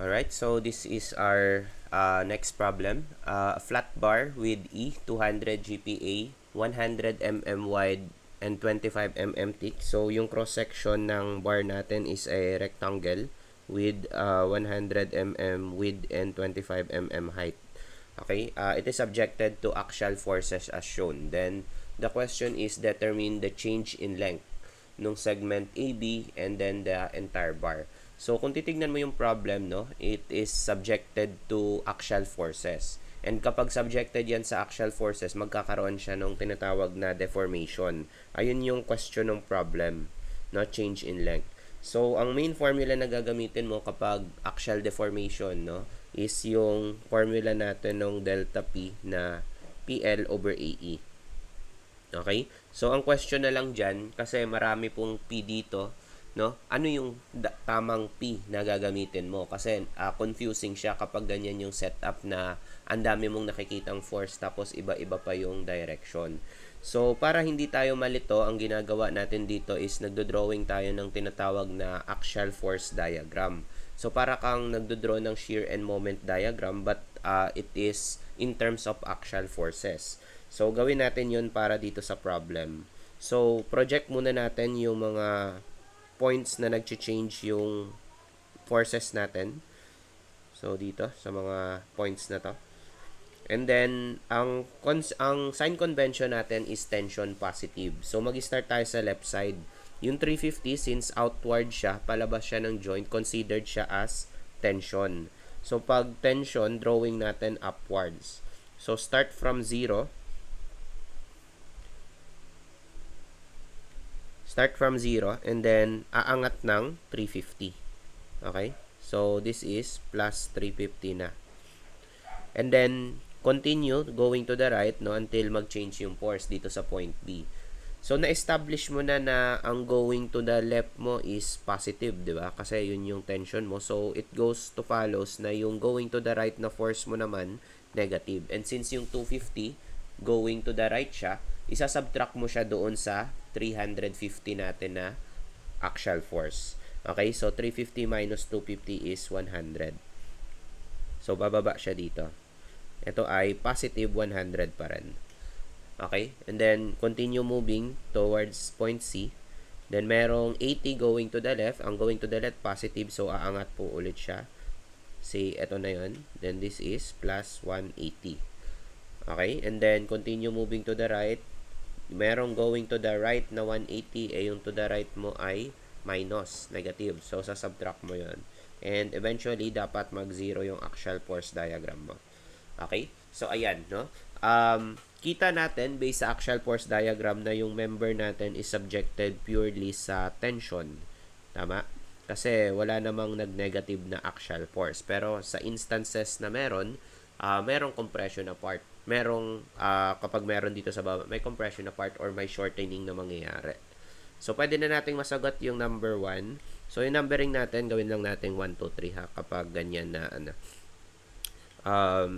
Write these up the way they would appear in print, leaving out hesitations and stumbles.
Alright, so this is our next problem. A flat bar with E, 200 GPA, 100 mm wide, and 25 mm thick. So yung cross-section ng bar natin is a rectangle with 100 mm width and 25 mm height. Okay, it is subjected to axial forces as shown. Then the question is determine the change in length nung segment AB and then the entire bar. So kung titignan mo yung problem, no, it is subjected to axial forces. And kapag subjected yan sa axial forces, magkakaroon siya ng tinatawag na deformation. Ayun yung question ng problem, no, change in length. So ang main formula na gagamitin mo kapag axial deformation, no, is yung formula natin ng delta P na PL over AE. Okay? So, ang question na lang dyan, kasi marami pong P dito, no? Ano yung tamang P na gagamitin mo? Kasi confusing siya kapag ganyan yung setup na ang dami mong nakikitang force tapos iba-iba pa yung direction. So, para hindi tayo malito, ang ginagawa natin dito is nagdo-drawing tayo ng tinatawag na axial force diagram. So, para kang nagdo-draw ng shear and moment diagram but it is in terms of axial forces. So, gawin natin yun para dito sa problem. So, project muna natin yung mga points na nag-change yung forces natin. So, dito, sa mga points na to. And then, ang sign convention natin is tension positive. So, mag-start tayo sa left side. Yung 350, since outward siya, palabas siya ng joint, considered siya as tension. So, pag tension, drawing natin upwards. So, start from 0. Start from 0 and then aangat ng 350. Okay? So, this is plus 350 na. And then, continue going to the right, no, until mag-change yung force dito sa point B. So, na-establish mo na ang going to the left mo is positive, di ba? Kasi yun yung tension mo. So, it goes to follows na yung going to the right na force mo naman, negative. And since yung 250, going to the right siya, isa-subtract mo siya doon sa 350 natin na axial force. Okay, so 350 minus 250 is 100. So, bababa siya dito. Ito ay positive 100 pa rin. Okay, and then continue moving towards point C. Then merong 80 going to the left. Ang going to the left positive, so aangat po ulit siya. See, ito na yun. Then this is plus 180. Okay, and then continue moving to the right. Merong going to the right na 180, eh yung to the right mo ay minus, negative. So, sa-subtract mo yun. And eventually, dapat mag-zero yung axial force diagram mo. Okay? So, ayan, no? Kita natin, based sa axial force diagram, na yung member natin is subjected purely sa tension. Tama? Kasi wala namang nag-negative na axial force. Pero sa instances na merong compression na part. Merong, kapag meron dito sa baba, may compression na part or may shortening na mangyayari. So, pwede na nating masagot yung number 1. So, yung numbering natin, gawin lang natin 1, 2, 3 ha, kapag ganyan na,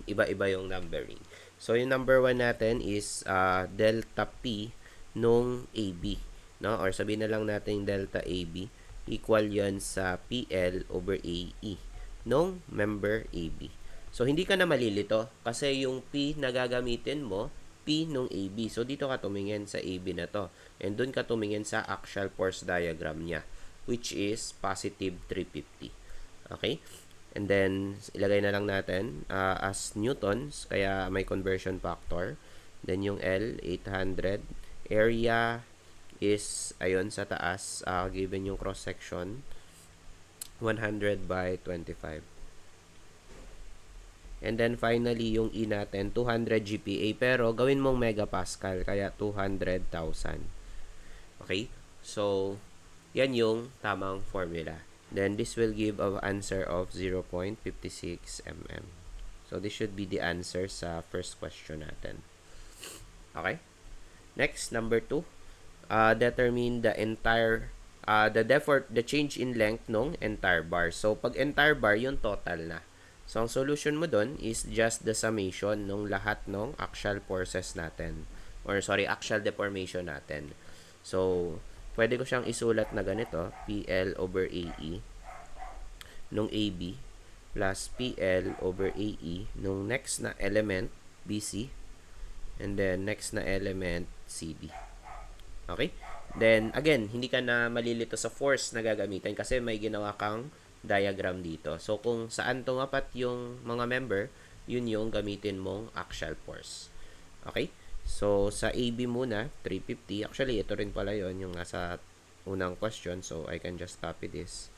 iba-iba yung numbering. So, yung number 1 natin is delta P nung AB. No? Or sabihin na lang natin delta AB. Equal yan sa PL over AE nung member AB. So, hindi ka na malilito kasi yung P na gagamitin mo, P nung AB. So, dito ka tumingin sa AB na to. And dun ka tumingin sa axial force diagram niya, which is positive 350. Okay? And then, ilagay na lang natin as newtons, kaya may conversion factor. Then, yung L, 800. Area is, ayun, sa taas, given yung cross-section, 100 by 25. And then, finally, yung E natin, 200 GPA. Pero, gawin mong megapascal, kaya 200,000. Okay? So, yan yung tamang formula. Then, this will give an answer of 0.56 mm. So, this should be the answer sa first question natin. Okay? Next, number 2. Determine the entire, the change in length ng entire bar. So, pag entire bar, yung total na. So, ang solution mo dun is just the summation ng lahat ng axial forces natin. Or, sorry, axial deformation natin. So, pwede ko siyang isulat na ganito, PL over AE nung AB. plus PL over AE nung next na element, BC, and then next na element, CD. Okay? Then, again, hindi ka na malilito sa force na gagamitin kasi may ginawa kang diagram dito. So, kung saan tumapat yung mga member, yun yung gamitin mong axial force. Okay? So, sa AB muna, 350. Actually, ito rin pala yun, yung nasa unang question. So, I can just copy this.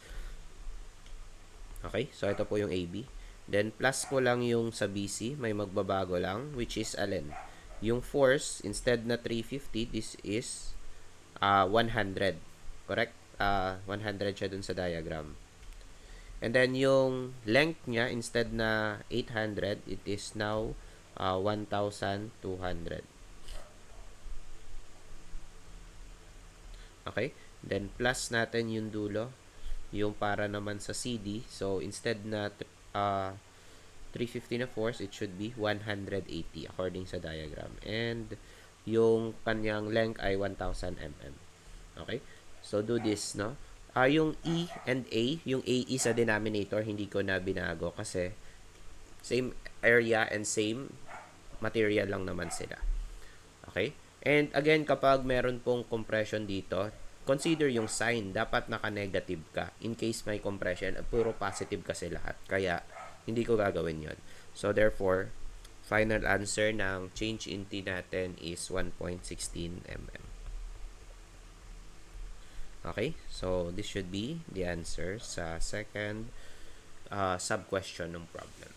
Okay? So, ito po yung AB. Then, plus ko lang yung sa BC. May magbabago lang, which is alin? Yung force, instead na 350, this is 100. Correct? 100 siya dun sa diagram. And then, yung length niya, instead na 800, it is now 1,200. Okay? Then, plus natin yung dulo. Yung para naman sa CD. So, instead na 350 na force, it should be 180 according sa diagram. And, yung kanyang length ay 1,000 mm. Okay? So, do this, no? Yung E and A, yung AE sa denominator, hindi ko na binago kasi same area and same material lang naman sila. Okay? And again, kapag meron pong compression dito, consider yung sign. Dapat naka-negative ka. In case may compression, puro positive kasi lahat. Kaya, hindi ko gagawin yon. So, therefore, final answer ng change in T natin is 1.16 mm. Okay? So, this should be the answer sa second sub-question ng problem.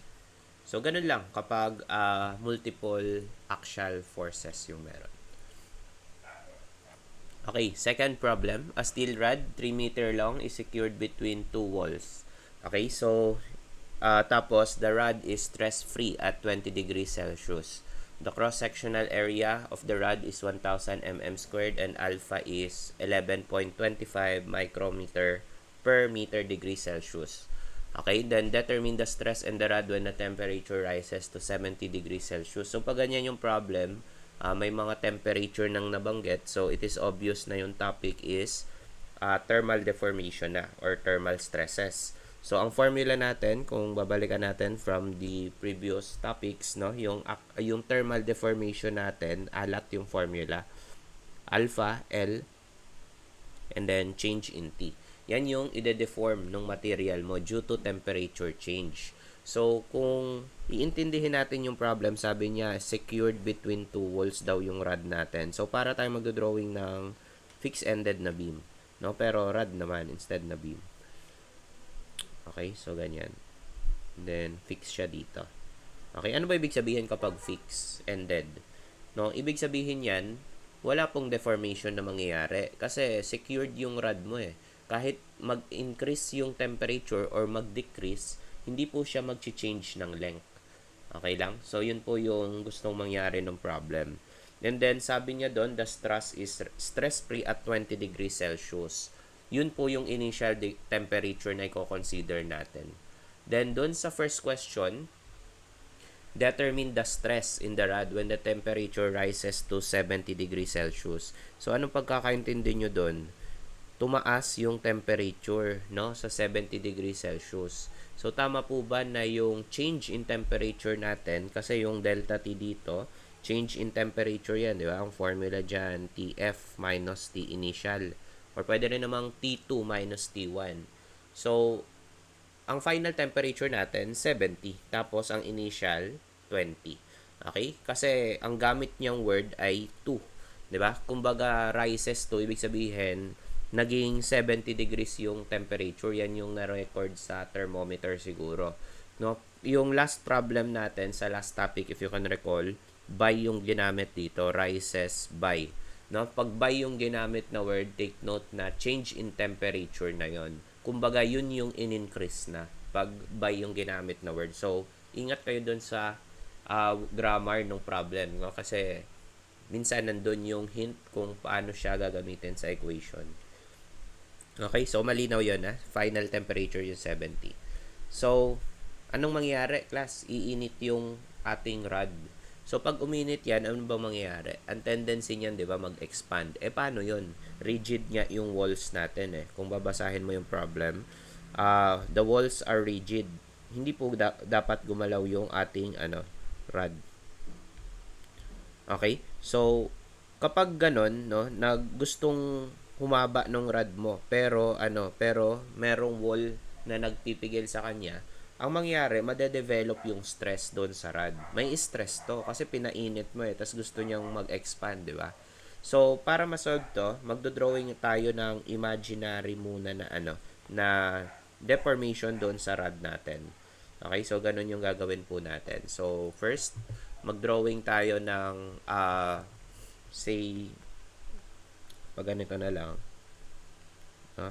So, ganun lang kapag multiple axial forces yung meron. Okay, second problem. A steel rod, 3 meter long, is secured between two walls. Okay, so, tapos, the rod is stress-free at 20 degrees Celsius. The cross-sectional area of the rod is 1,000 mm squared and alpha is 11.25 micrometer per meter degree Celsius. Okay, then determine the stress in the rod when the temperature rises to 70 degrees Celsius. So, pag ganyan yung problem, may mga temperature nang nabanggit. So, it is obvious na yung topic is thermal deformation na or thermal stresses. So, ang formula natin, kung babalikan natin from the previous topics, no, yung thermal deformation natin, alat yung formula. Alpha, L, and then change in T. Yan yung ide-deform ng material mo due to temperature change. So, kung iintindihin natin yung problem, sabi niya, secured between two walls daw yung rod natin. So, para tayo magdodrawing ng fixed-ended na beam. No? Pero rod naman instead na beam. Okay, so ganyan. Then, fix siya dito. Okay, ano ba ibig sabihin kapag fixed-ended? No? Ibig sabihin yan, wala pong deformation na mangyayari. Kasi secured yung rod mo eh. Kahit mag-increase yung temperature or mag-decrease, hindi po siya mag-change ng length. Okay lang? So, yun po yung gustong mangyari ng problem. And then, sabi niya doon, the stress is stress-free at 20 degrees Celsius. Yun po yung initial temperature na i-consider natin. Then, doon sa first question, determine the stress in the rod when the temperature rises to 70 degrees Celsius. So, anong pagkakaintindi nyo doon? Tumaas yung temperature, no, sa 70 degrees Celsius. So, tama po ba na yung change in temperature natin, kasi yung delta T dito, change in temperature yan, di ba? Ang formula dyan, TF minus T initial. Or pwede rin namang T2 minus T1. So, ang final temperature natin, 70. Tapos, ang initial, 20. Okay? Kasi, ang gamit niyang word ay 2. Diba? Kumbaga, rises to, ibig sabihin, naging 70 degrees yung temperature. Yan yung na-record sa thermometer siguro. No? Yung last problem natin sa last topic, if you can recall, by yung ginamit dito, rises by. No? Pag by yung ginamit na word, take note na change in temperature na yon. Kumbaga, yun yung in-increase na pag by yung ginamit na word. So, ingat kayo dun sa grammar ng problem. No? Kasi, minsan nandun yung hint kung paano siya gagamitin sa equation. Okay, so malinaw yun ha. Final temperature yung 70. So, anong mangyayari, class? Iinit yung ating rod. So, pag uminit yan, ano ba mangyayari? Ang tendency niyan, di ba, mag-expand. Paano yun? Rigid nga yung walls natin eh. Kung babasahin mo yung problem, the walls are rigid. hindi po dapat gumalaw yung ating rod. Okay? So, kapag ganon, no, gustong humaba ng rod mo, pero merong wall na nagpipigil sa kanya, ang mangyari, madedevelop yung stress doon sa rod. May stress to kasi pinainit mo tas gusto niyang mag-expand, di ba? So, para ma-solve to, magdo-drawing tayo ng imaginary muna na na deformation doon sa rod natin. Okay, so ganun yung gagawin po natin. So, first, mag-drawing tayo ng say pag ganito na lang. No?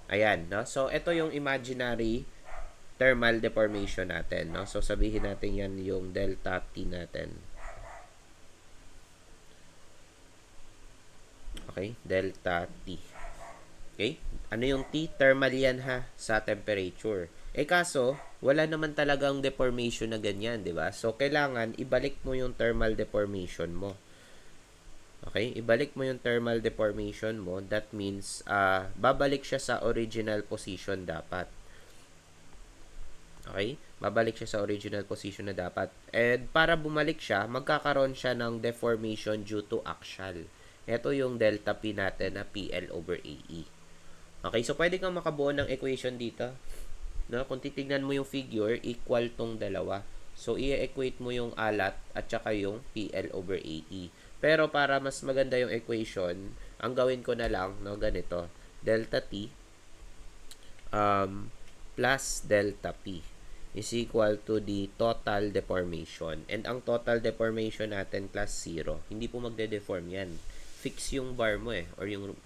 Ayan, no? So, ito yung imaginary thermal deformation natin, no? So, sabihin natin yan yung delta T natin. Okay? Delta T. Okay? Ano yung T? Thermal yan ha, sa temperature. Kaso, wala naman talagang deformation na ganyan, di ba? So, kailangan ibalik mo yung thermal deformation mo. Okay? Ibalik mo yung thermal deformation mo. That means, babalik siya sa original position dapat. Okay? Babalik siya sa original position na dapat. And para bumalik siya, magkakaroon siya ng deformation due to axial. Ito yung delta P natin na PL over AE. Okay? So, pwede kang makabuo ng equation dito. No? Kung titignan mo yung figure, equal tong dalawa. So, i-equate mo yung alat at saka yung PL over AE. Pero para mas maganda yung equation, ang gawin ko na lang, no, ganito. Delta T plus delta P is equal to the total deformation. And ang total deformation natin plus 0. Hindi po magde-deform yan. Fix yung bar mo or yung,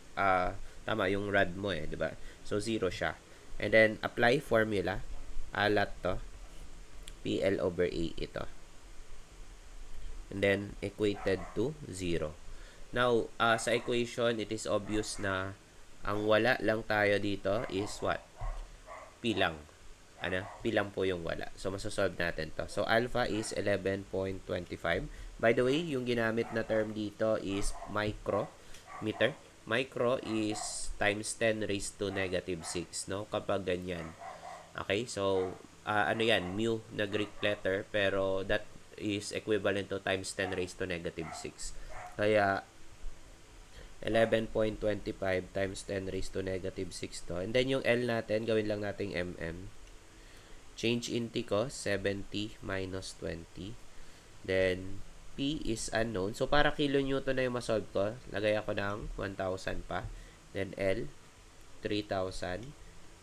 yung rod mo di ba? So, 0 siya. And then, apply formula. Alat to. PL over A ito. And then, equated to 0. Now, sa equation, it is obvious na ang wala lang tayo dito is what? P lang. P lang po yung wala. So, masasolve natin to. So, alpha is 11.25. By the way, yung ginamit na term dito is micrometer. Micro is times 10 raised to negative 6, no? Kapag ganyan. Okay, so, yan? Mu na Greek letter, pero that is equivalent to times 10 raised to negative 6. Kaya, 11.25 times 10 raised to negative 6 to. And then, yung L natin, gawin lang nating mm. Change in T ko, 70 minus 20. Then, P is unknown. So, para kilonewton na yung masolve ko, lagay ako ng 1,000 pa. Then, L, 3,000.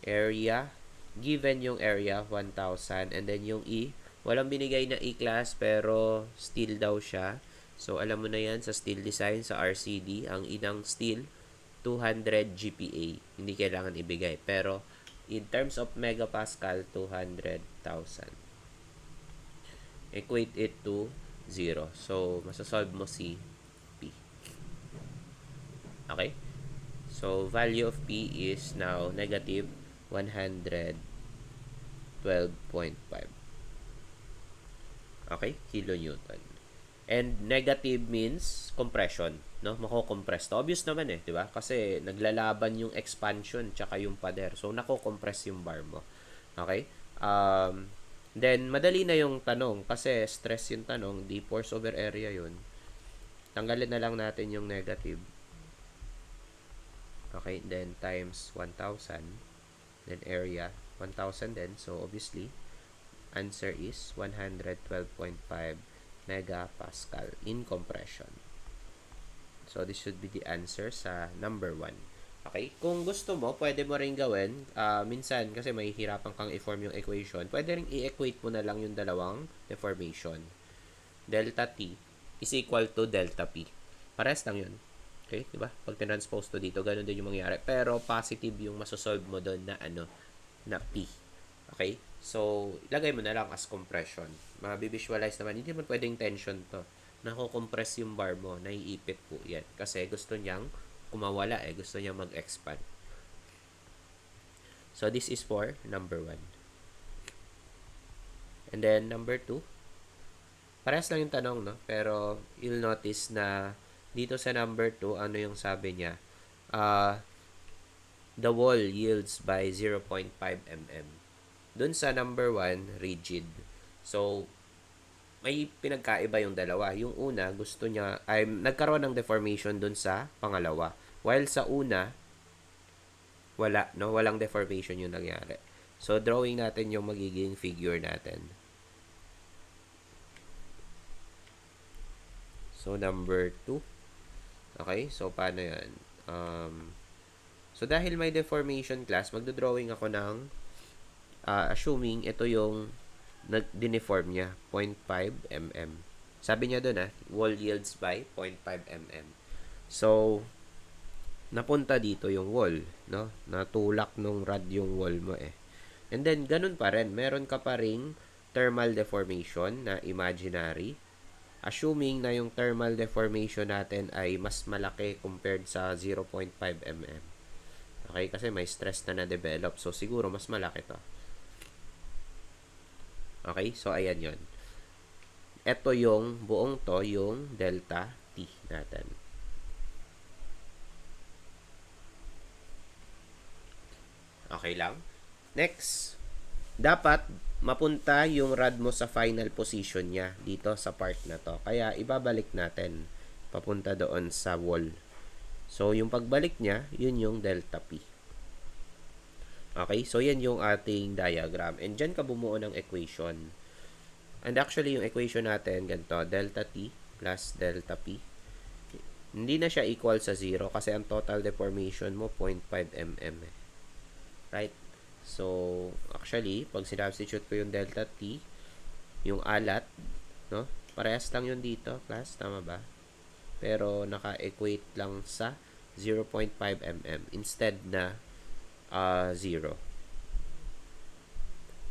Area, given yung area, 1,000. And then, yung E, walang binigay na E-class, pero steel daw siya. So, alam mo na yan sa steel design, sa RCD, ang inang steel, 200 GPa. Hindi kailangan ibigay. Pero, in terms of megapascal, 200,000. Equate it to 0. So, masasolve mo si P. Okay? So, value of P is now negative 112.5. Okay? Kilonewton. And negative means compression, no? Mako-compress to. Obvious naman di ba? Kasi naglalaban yung expansion tsaka yung pader. So nako-compress yung bar mo. Okay? Then madali na yung tanong kasi stress yung tanong, di force over area yun. Tanggalin na lang natin yung negative. Okay, then times 1,000. Then area 1,000 din. So obviously answer is 112.5 megapascal in compression. So, this should be the answer sa number 1. Okay? Kung gusto mo, pwede mo rin gawin. Minsan, kasi may hirapan kang i-form yung equation, pwede rin i-equate mo na lang yung dalawang deformation. Delta T is equal to delta P. Parehas lang yun. Okay? Diba? Pag tinranspose to dito, ganun din yung mangyari. Pero, positive yung masosolve mo doon na na P. Okay? So, ilagay mo na lang as compression. Mabivisualize naman. Hindi naman pwedeng tension to. Nako-compress yung bar mo. Naiipit po yan. Kasi gusto niyang kumawala Gusto niyang mag-expand. So, this is for number 1. And then, number 2. Parehas lang yung tanong, no? Pero you'll notice na dito sa number 2, ano yung sabi niya? Uh, the wall yields by 0.5 mm. Dun sa number 1, rigid. So, may pinagkaiba yung dalawa. Yung una, gusto niya, ay nagkaroon ng deformation dun sa pangalawa. While sa una, wala, no? Walang deformation yung nangyari. So, drawing natin yung magiging figure natin. So, number 2. Okay? So, paano yan? So, dahil may deformation class, magdodrawing ako ng assuming ito yung nag-deform niya, 0.5 mm. Sabi niya doon wall yields by 0.5 mm. So, napunta dito yung wall, no? Natulak nung rod yung wall mo eh. And then, ganun pa rin. Meron ka pa ring thermal deformation na imaginary. Assuming na yung thermal deformation natin ay mas malaki compared sa 0.5 mm. Okay? Kasi may stress na na-develop. So, siguro mas malaki to. Okay? So, ayan yon. Ito yung buong to, yung delta T natin. Okay lang? Next, dapat mapunta yung rod mo sa final position niya dito sa part na to. Kaya ibabalik natin papunta doon sa wall. So, yung pagbalik niya, yun yung delta P. Okay? So, yan yung ating diagram. And dyan ka bumuo ng equation. And actually, yung equation natin, ganito, delta T plus delta P. Hindi na siya equal sa 0 kasi ang total deformation mo, 0.5 mm. Right? So, actually, pag sinubstitute ko yung delta T, yung alat, no? Parehas lang yun dito, class. Tama ba? Pero, naka-equate lang sa 0.5 mm instead na 0.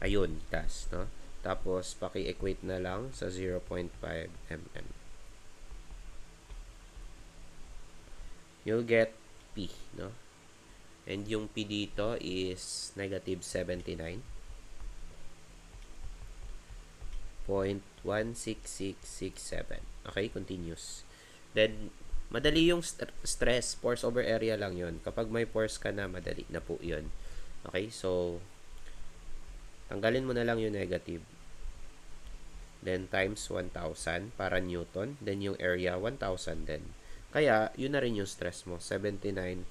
Ayun, class, no? Tapos, paki-equate na lang sa 0.5 mm. You'll get P, no? And yung P dito is negative 79.16667. Okay, continuous. Then, madali yung stress, force over area lang yun. Kapag may force ka na, madali na po yun. Okay, so, tanggalin mo na lang yung negative. Then, times 1,000 para Newton. Then, yung area, 1,000 din. Kaya, yun na rin yung stress mo, 79.17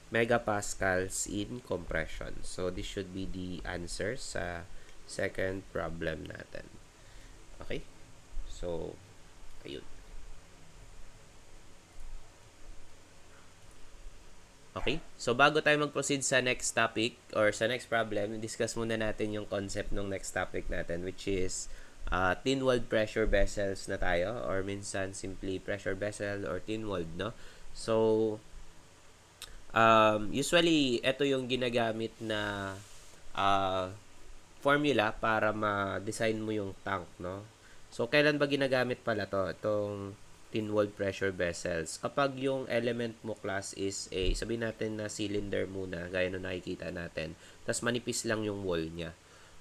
megapascals in compression. So, this should be the answer sa second problem natin. Okay? So, ayun. Okay? So, bago tayo mag-proceed sa next topic or sa next problem, discuss muna natin yung concept ng next topic natin, which is thin-walled pressure vessels na tayo, or minsan simply pressure vessel or thin-walled, no? So, usually, ito yung ginagamit na formula para ma-design mo yung tank, no? So, kailan ba ginagamit pala to? Itong thin-walled pressure vessels. Kapag yung element mo class is sabihin natin na cylinder muna, gaya na nakikita natin, tas manipis lang yung wall niya.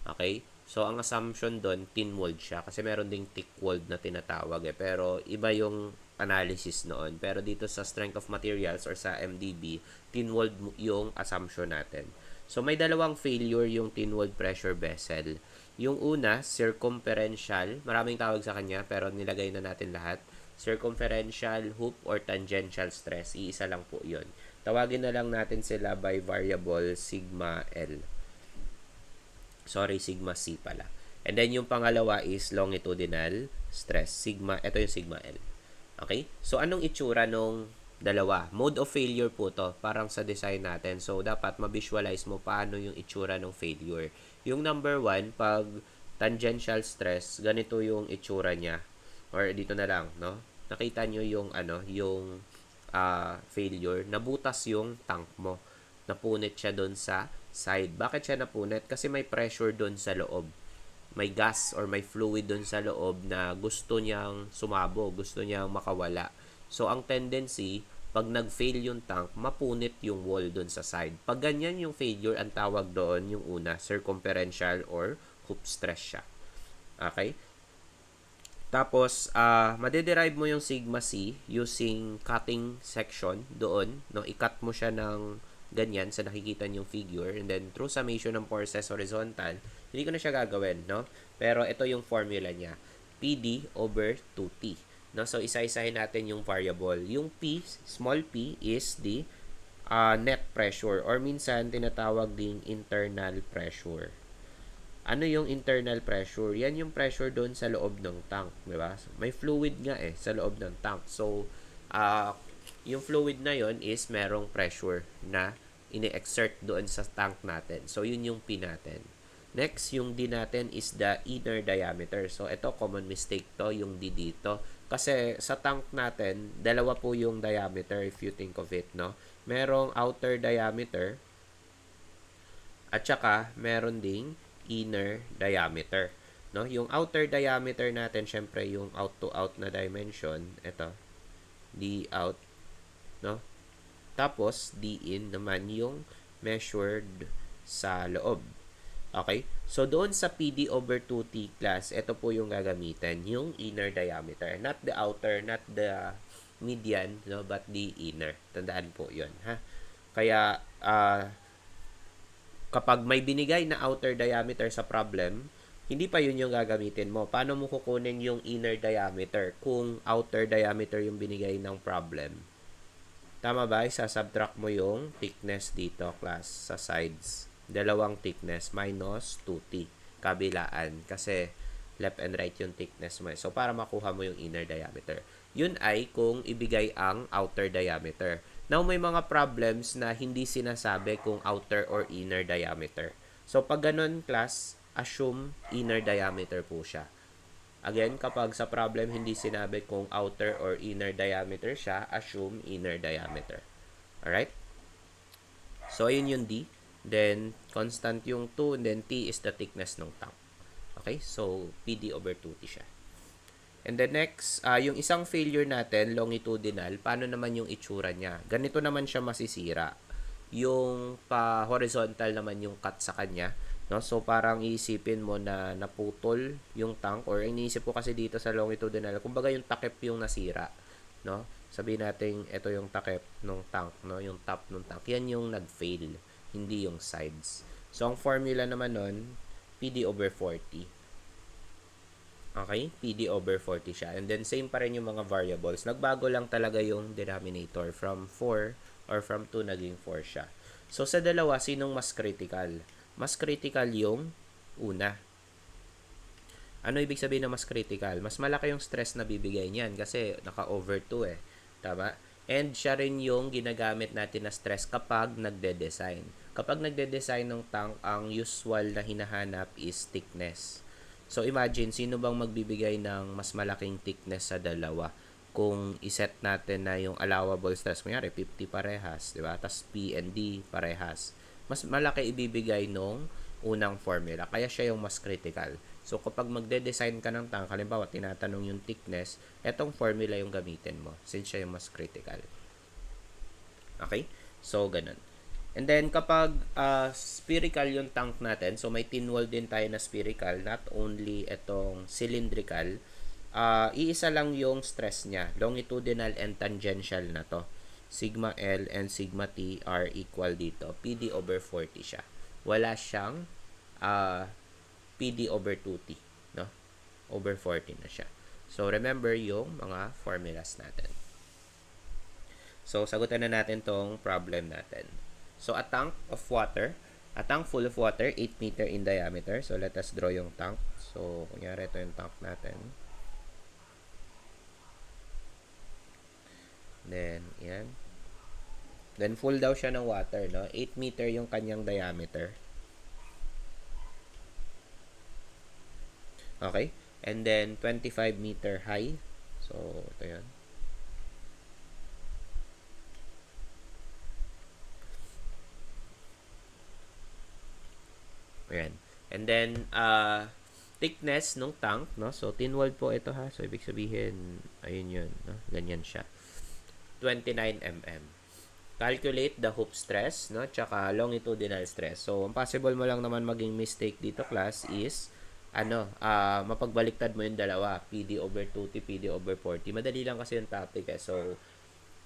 Okay? So, ang assumption doon, thin-walled siya. Kasi meron ding thick-walled na tinatawag Pero, iba yung analysis noon. Pero dito sa strength of materials or sa MDB, thin-walled yung assumption natin. So, may dalawang failure yung thin-walled pressure vessel. Yung una, circumferential. Maraming tawag sa kanya, pero nilagay na natin lahat. Circumferential hoop or tangential stress. Iisa lang po yun. Tawagin na lang natin sila by variable sigma L. Sorry, sigma C pala. And then yung pangalawa is longitudinal stress. Sigma, ito yung sigma L. Okay? So, anong itsura nung dalawa? Mode of failure po to, parang sa design natin. So, dapat ma-visualize mo paano yung itsura ng failure. Yung number 1, pag tangential stress, ganito yung itsura niya. Or dito na lang, no? Nakita nyo yung, yung failure. Nabutas yung tank mo. Napunit siya doon sa side. Bakit siya napunit? Kasi may pressure doon sa loob. May gas or may fluid doon sa loob na gusto niyang sumabog, gusto niyang makawala. So, ang tendency, pag nag-fail yung tank, mapunit yung wall doon sa side. Pag ganyan yung failure, ang tawag doon yung una, circumferential or hoop stress siya. Okay? Tapos, madederive mo yung sigma C using cutting section doon. No? I-cut mo siya ng ganyan sa nakikita niyong figure. And then, through summation ng forces horizontal, hindi ko na siya gagawin. No? Pero ito yung formula niya. PD over 2T. No? So, isa-isahin natin yung variable. Yung P, small p, is the net pressure or minsan tinatawag ding internal pressure. Ano yung internal pressure? Yan yung pressure doon sa loob ng tank, di ba? May fluid nga sa loob ng tank. So, yung fluid na yon is merong pressure na ini-exert doon sa tank natin. So, yun yung P natin. Next, yung D natin is the inner diameter. So, ito, common mistake to, yung D dito. Kasi sa tank natin, dalawa po yung diameter if you think of it, no? Merong outer diameter at saka meron ding inner diameter. No? Yung outer diameter natin, syempre yung out to out na dimension, ito, D out, no? Tapos, D in naman yung measured sa loob. Okay? So, doon sa PD over 2T class, ito po yung gagamitin, yung inner diameter. Not the outer, not the median, no? But the inner. Tandaan po yun, ha? Kaya, kapag may binigay na outer diameter sa problem, hindi pa yun yung gagamitin mo. Paano mo kukunin yung inner diameter kung outer diameter yung binigay ng problem? Tama ba? Isa-subtract mo yung thickness dito, class, sa sides. Dalawang thickness minus 2t. Kabilaan. Kasi left and right yung thickness mo. So, para makuha mo yung inner diameter. Yun ay kung ibigay ang outer diameter. Now, may mga problems na hindi sinasabi kung outer or inner diameter. So, pag ganun, class, assume inner diameter po siya. Again, kapag sa problem hindi sinabi kung outer or inner diameter siya, assume inner diameter. Alright? So, ayun yung D. Then, constant yung 2, and then T is the thickness ng tank. Okay? So, PD over 2T siya. And then next, yung isang failure natin, longitudinal, paano naman yung itsura niya? Ganito naman siya masisira. Yung pa-horizontal naman yung cut sa kanya. No? So, parang iisipin mo na naputol yung tank or iniisip ko kasi dito sa longitudinal, kumbaga yung takip yung nasira. No? Sabihin natin, ito yung takip ng tank, no? Yung top ng tank. Yan yung nag-fail, hindi yung sides. So, ang formula naman nun, PD over 40. Okay? PD over 40 siya. And then, same pa rin yung mga variables. Nagbago lang talaga yung denominator from 4 or from 2 naging 4 siya. So, sa dalawa, sinong mas critical? Mas critical yung una. Ano ibig sabihin na mas critical? Mas malaki yung stress na bibigay niyan kasi naka-over 2 Tama? And siya rin yung ginagamit natin na stress kapag nagde-design. Kapag nagde-design ng tank, ang usual na hinahanap is thickness. So, imagine, sino bang magbibigay ng mas malaking thickness sa dalawa? Kung iset natin na yung allowable stress, kunyari, 50 parehas, di ba? Tapos P and D parehas. Mas malaki ibibigay nung unang formula. Kaya siya yung mas critical. So, kapag magde-design ka ng tank, halimbawa, tinatanong yung thickness, etong formula yung gamitin mo since siya yung mas critical. Okay? So, ganun. And then, kapag spherical yung tank natin, so may thin wall din tayo na spherical, not only itong cylindrical, iisa lang yung stress niya. Longitudinal and tangential na to. Sigma L and sigma T are equal dito. PD over 40 siya. Wala siyang PD over 2T. No? Over 40 na siya. So, remember yung mga formulas natin. So, sagutan na natin tong problem natin. So, a tank full of water, 8 meter in diameter. So, let us draw yung tank. So, kunyari ito yung tank natin. Then, yan. Then, full daw siya ng water, no? 8 meter yung kanyang diameter. Okay? And then, 25 meter high. So, ito yan. Ayan. And then, thickness ng tank, no? So, thin-walled po ito, ha? So, ibig sabihin, ayun yun, no? Ganyan siya. 29 mm. Calculate the hoop stress, no? Tsaka longitudinal stress. So, ang possible mo lang naman maging mistake dito, class, is mapagbaliktad mo yung dalawa, PD over 2T, PD over 4T. Madali lang kasi yung topic eh. So,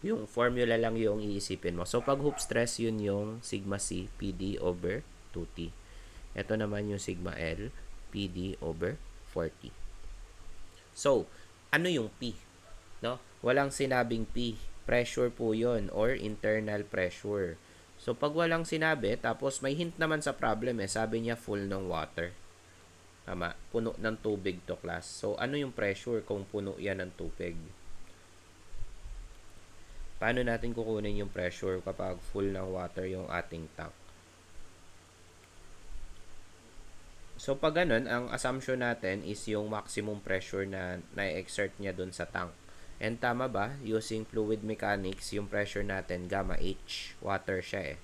yung formula lang yung iisipin mo. So, pag hoop stress, yun yung sigma C, PD over 2T. Ito naman yung sigma L, PD over 4T. So, ano yung P? No? Walang sinabing P. Pressure po yun or internal pressure. So, pag walang sinabi, tapos may hint naman sa problem eh. Sabi niya full ng water. Tama. Puno ng tubig to, class. So, ano yung pressure kung puno yan ng tubig? Paano natin kukunin yung pressure kapag full ng water yung ating tank? So, pag ganun, ang assumption natin is yung maximum pressure na na-exert niya dun sa tank. And tama ba? Using fluid mechanics, yung pressure natin, gamma H. Water siya eh.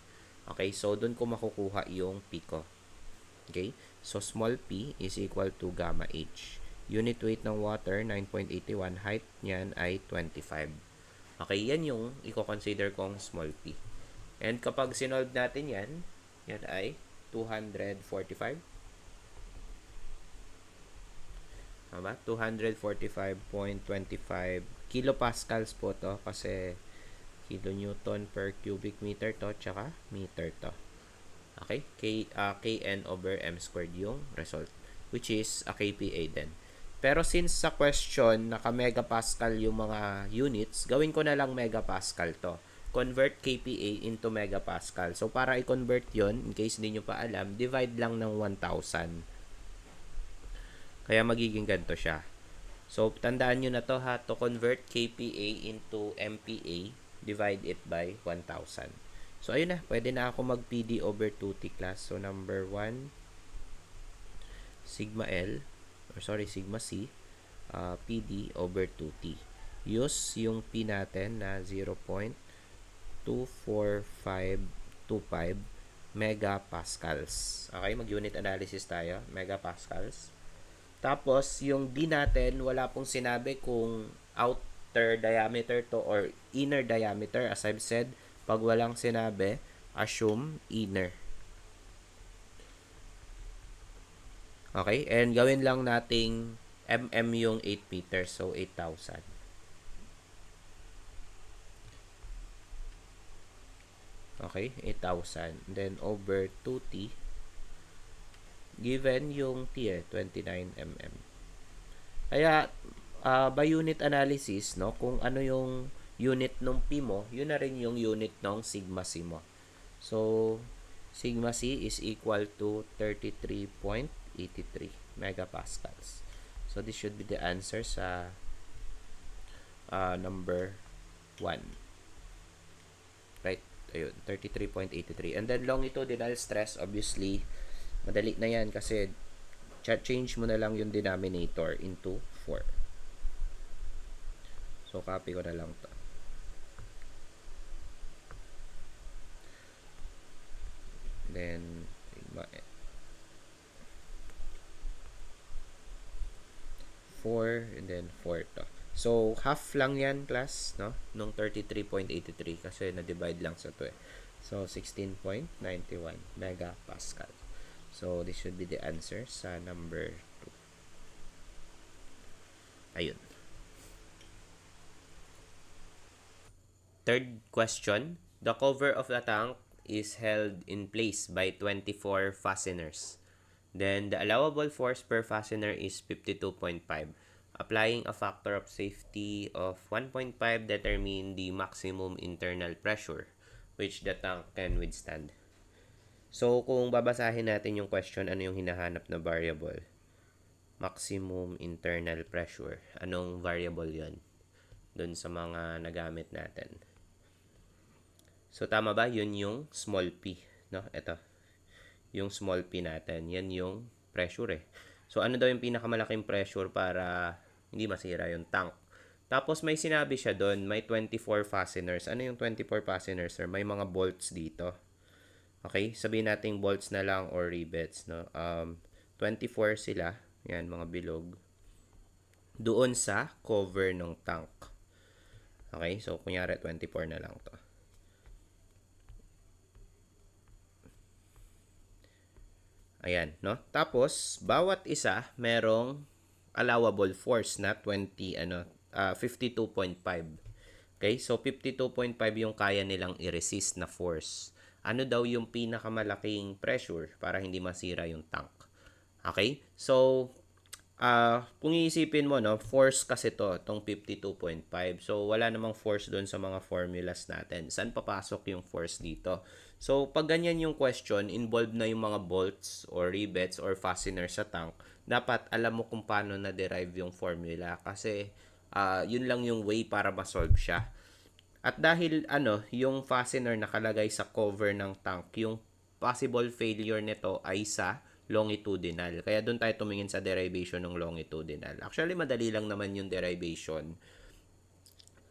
Okay, so dun ko makukuha yung P ko. Okay, so small p is equal to gamma H. Unit weight ng water, 9.81. Height niyan ay 25. Okay, yan yung i-consider kong small p. And kapag sinolve natin yan, yan ay 245. Tama? 245.25 kilopascals po to kasi kilonewton per cubic meter to tsaka meter to. Okay? Kn over m squared yung result, which is a kPa din. Pero since sa question naka-megapascal yung mga units, gawin ko na lang megapascal to. Convert kPa into megapascal. So, para i-convert yon, in case hindi nyo pa alam, divide lang ng 1,000. Kaya magiging ganito siya. So, tandaan nyo na to ha. To convert kPa into MPa, divide it by 1,000. So, ayun na. Pwede na ako mag-PD over 2T, class. So, number 1, sigma L, or sorry, sigma C, PD over 2T. Use yung P natin na 0.24525 megapascals. Okay, mag-unit analysis tayo. Megapascals. Tapos, yung D natin, wala pong sinabi kung outer diameter to or inner diameter. As I've said, pag walang sinabi, assume inner. Okay? And gawin lang nating mm yung 8 meters. So, 8,000. Okay? 8,000. Then, over 2T. Given yung T 29 mm. Kaya, by unit analysis, no, kung ano yung unit ng P mo, yun na rin yung unit ng sigma C mo. So, sigma C is equal to 33.83 megapascals. So, this should be the answer sa number 1. Right? Ayun, 33.83. And then, longitudinal stress, obviously, madali na yan kasi change mo na lang yung denominator into 4. So, copy ko na lang to. Then, 4, and then 4 to. So, half lang yan, class, no? Nung 33.83 kasi na-divide lang sa to eh. So, 16.91 megapascal. So, this should be the answer sa number 2. Ayun. Third question. The cover of the tank is held in place by 24 fasteners. Then, the allowable force per fastener is 52.5. Applying a factor of safety of 1.5, determine the maximum internal pressure which the tank can withstand. So, kung babasahin natin yung question, ano yung hinahanap na variable? Maximum internal pressure. Anong variable yon dun sa mga nagamit natin? So, tama ba? Yun yung small p. No? Ito. Yung small p natin. Yan yung pressure eh. So, ano daw yung pinakamalaking pressure para hindi masira yung tank? Tapos, may sinabi siya doon, may 24 fasteners. Ano yung 24 fasteners, sir? May mga bolts dito. Okay, sabihin natin bolts na lang or rivets, no? 24 sila, yan mga bilog. Doon sa cover ng tank. Okay, so kunyari 24 na lang to. Ayan, no? Tapos, bawat isa merong allowable force na 52.5. Okay? So, 52.5 yung kaya nilang i-resist na force. Ano daw yung pinakamalaking pressure para hindi masira yung tank? Okay? So, kung iisipin mo, no, force kasi tong 52.5. So, wala namang force doon sa mga formulas natin. Saan papasok yung force dito? So, pag ganyan yung question, involved na yung mga bolts or rivets or fastener sa tank, dapat alam mo kung paano na-derive yung formula kasi yun lang yung way para ma-solve siya. At dahil yung fastener nakalagay sa cover ng tank, yung possible failure nito ay sa longitudinal. Kaya doon tayo tumingin sa derivation ng longitudinal. Actually, madali lang naman yung derivation.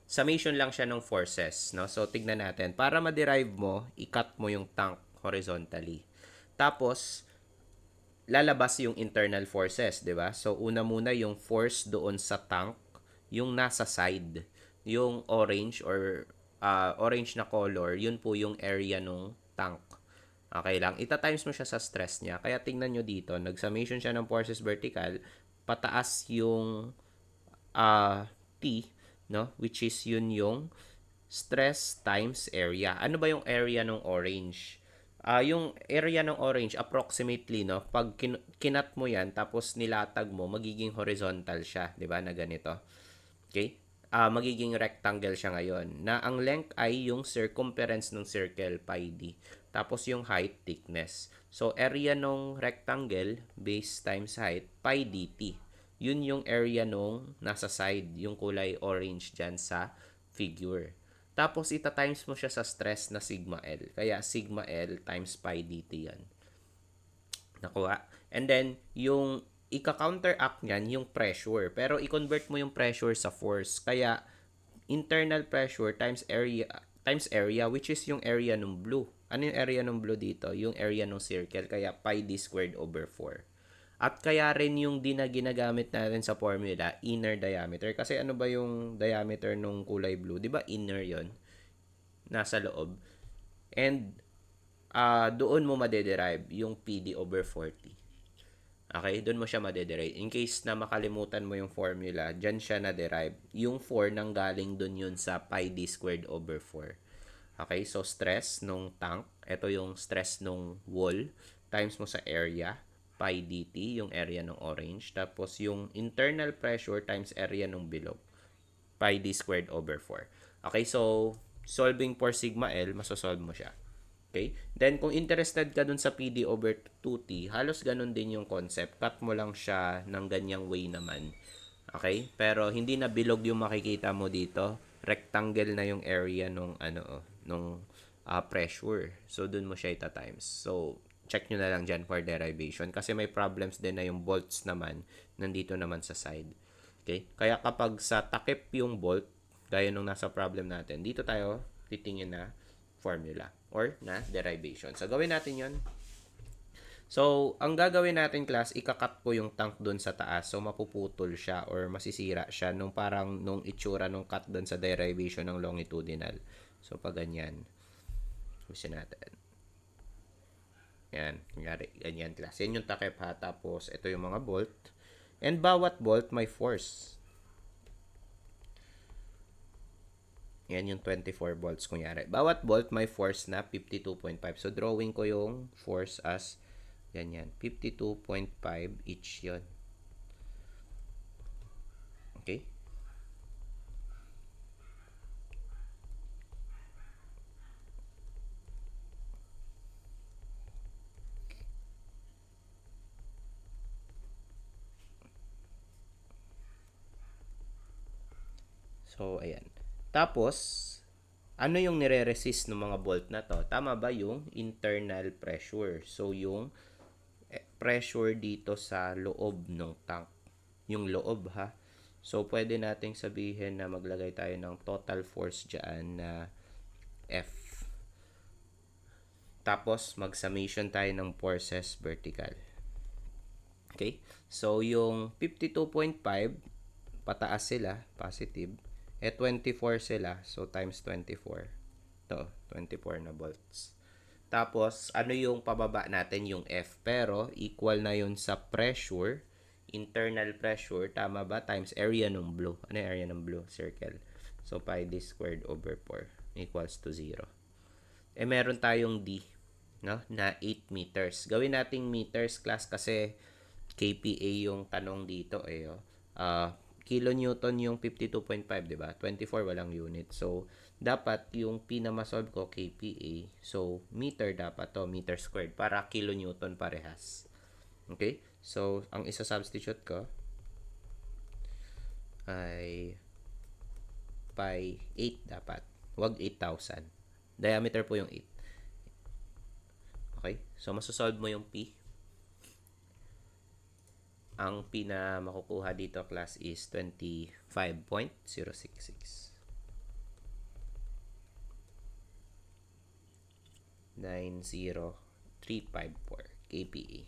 Summation lang siya ng forces, no? So, tignan natin. Para ma-derive mo, i-cut mo yung tank horizontally. Tapos, lalabas yung internal forces, 'di ba? So una muna yung force doon sa tank, yung nasa side, yung orange or orange na color, yun po yung area nung tank. Okay lang. Ita-times mo siya sa stress niya. Kaya tingnan nyo dito, nag-summation siya ng forces vertical, pataas yung T, no? Which is yun yung stress times area. Ano ba yung area ng orange? Yung area ng orange, approximately, no? Pag kinat mo yan, tapos nilatag mo, magiging horizontal siya, di ba, na ganito. Okay? Magiging rectangle siya ngayon. Na ang length ay yung circumference ng circle, pi d. Tapos yung height, thickness. So, area ng rectangle, base times height, pi dt. Yun yung area nung nasa side, yung kulay orange dyan sa figure. Tapos, ita-times mo siya sa stress na sigma L. Kaya, sigma L times pi dt yan. Nakuha. And then, yung ika-counteract niyan, yung pressure. Pero, i-convert mo yung pressure sa force. Kaya, internal pressure times area which is yung area ng blue. Ano yung area ng blue dito? Yung area ng circle. Kaya, pi d squared over 4. At kaya rin yung ginagamit natin sa formula, inner diameter. Kasi ano ba yung diameter nung kulay blue? Di ba inner yon, nasa loob. And doon mo madederive yung PD over 40. Okay? Doon mo siya madederive. In case na makalimutan mo yung formula, dyan siya na-derive. Yung 4 nang galing doon yun sa pi d squared over 4. Okay? So, stress nung tank. Ito yung stress nung wall. Times mo sa area. Pi dt, yung area ng orange. Tapos, yung internal pressure times area ng bilog. Pi d squared over 4. Okay? So, solving for sigma L, masosolve mo siya. Okay? Then, kung interested ka dun sa PD over 2T, halos ganun din yung concept. Cut mo lang siya ng ganyang way naman. Okay? Pero, hindi na bilog yung makikita mo dito. Rectangle na yung area nung pressure. So, dun mo siya ita-times. So, check nyo na lang dyan for derivation. Kasi may problems din na yung bolts naman, nandito naman sa side. Okay? Kaya kapag sa takip yung bolt, gaya nung nasa problem natin, dito tayo titingin na formula or na derivation. So, gawin natin yon. So, ang gagawin natin, class, ikakat ko yung tank dun sa taas. So, mapuputol siya or masisira siya nung parang nung itsura nung cut dun sa derivation ng longitudinal. So, pag ganyan, gusto natin. Yan, nangyari, ganyan, class. Yan yung takip ha. Tapos, ito yung mga bolt. And bawat bolt may force. Yan yung 24 volts kunyari. Bawat volt may force na 52.5. So, drawing ko yung force as ganyan. 52.5 each yon. Okay? So, ayan. Tapos, ano yung nire-resist ng mga bolt na to? Tama ba yung internal pressure? So, yung pressure dito sa loob ng tank. Yung loob ha. So, pwede nating sabihin na maglagay tayo ng total force dyan na F. Tapos, mag-summation tayo ng forces vertical. Okay? So, yung 52.5, pataas sila, positive. 24 sila, so times 24. Ito, 24 na volts. Tapos, ano yung pababa natin? Yung F. Pero, equal na yun sa pressure, internal pressure, tama ba? Times area ng blue. Ano yung area ng blue? Circle. So, pi d squared over 4 equals to 0. Meron tayong D, no? Na 8 meters. Gawin nating meters class kasi KPA yung tanong dito eh. Oh. Kilonewton yung 52.5, di ba? 24 walang unit. So, dapat yung P na masolve ko, KPA. So, meter dapat to, meter squared, para kilonewton parehas. Okay? So, ang isa-substitute ko ay pi 8 dapat. Wag 8,000. Diameter po yung 8. Okay? So, masosolve mo yung P. Ang P na makukuha dito class is 25.066. 90354 kPa.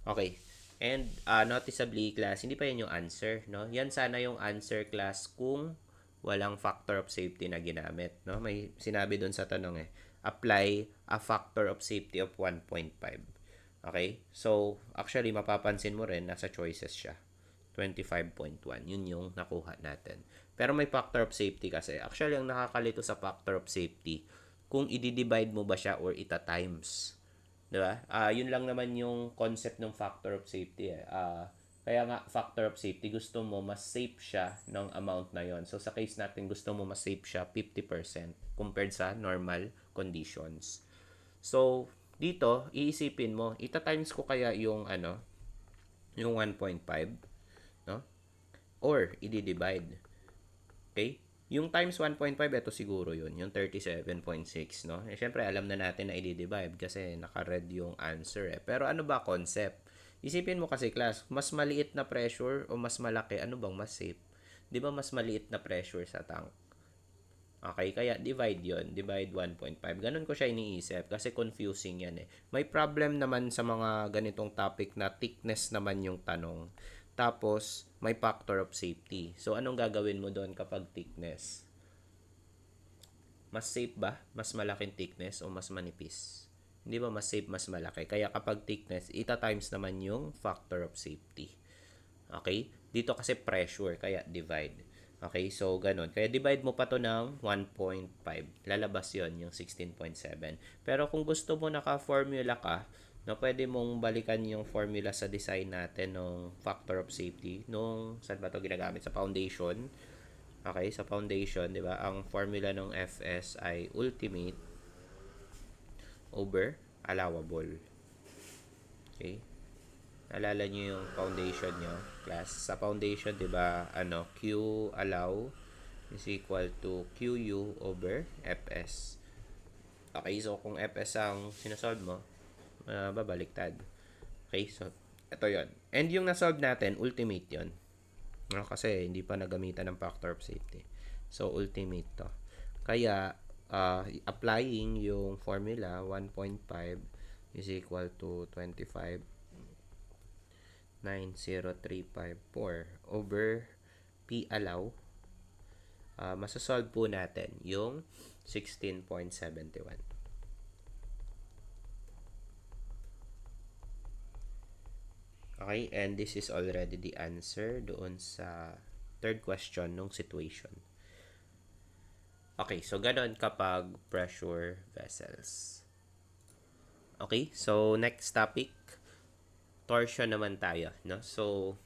Okay. And noticeably class, hindi pa yan yung answer, no? Yan sana yung answer class kung walang factor of safety na ginamit, no? May sinabi doon sa tanong eh, apply a factor of safety of 1.5. Okay? So, actually mapapansin mo rin nasa choices siya. 25.1. Yun yung nakuha natin. Pero may factor of safety kasi. Actually, ang nakakalito sa factor of safety, kung i-divide mo ba siya or ita-times. Diba? Yun lang naman yung concept ng factor of safety eh. Kaya nga, factor of safety, gusto mo mas safe siya ng amount na yon. So, sa case natin, gusto mo mas safe siya 50% compared sa normal conditions. So, dito, iisipin mo, ita-times ko kaya yung yung 1.5, no? Or, i-divide. Okay? Yung times 1.5, ito siguro yun. Yung 37.6, no? Syempre, alam na natin na i-divide kasi naka-red yung answer eh. Pero ano ba concept? Isipin mo kasi class, mas maliit na pressure o mas malaki, ano bang mas safe? Di ba mas maliit na pressure sa tank? Okay, kaya divide yon, divide 1.5. Ganun ko siya iniisip kasi confusing yan eh. May problem naman sa mga ganitong topic na thickness naman yung tanong. Tapos, may factor of safety. So, anong gagawin mo doon kapag thickness? Mas safe ba? Mas malaking thickness o mas manipis? Hindi ba mas safe, mas malaki? Kaya kapag thickness, ita-times naman yung factor of safety. Okay? Dito kasi pressure, kaya divide. Okay, so ganun. Kaya divide mo pa to ng 1.5. Lalabas yon yung 16.7. Pero kung gusto mo naka-formula ka, na pwede mong balikan yung formula sa design natin ng factor of safety. Nung, saan ba to ginagamit? Sa foundation. Okay, sa foundation, di ba? Ang formula ng FS ay ultimate over allowable. Okay? Alala nyo yung foundation nyo, class. Sa foundation, di ba, Q allow is equal to QU over FS. Okay, so kung FS ang sinasolve mo, babaliktad. Okay, so ito yon. And yung nasolve natin, ultimate yon. No, kasi hindi pa nagamitan ng factor of safety. So, ultimate to. Kaya, applying yung formula, 1.5 is equal to 25 90354 over P allow, masasolve po natin yung 16.71. Okay, and this is already the answer doon sa third question nung situation. Okay, so ganon kapag pressure vessels. Okay, so next topic, torsion naman tayo, no? So,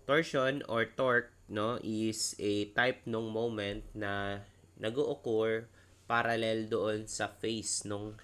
torsion or torque, no, is a type ng moment na nag-o-occur parallel doon sa phase nung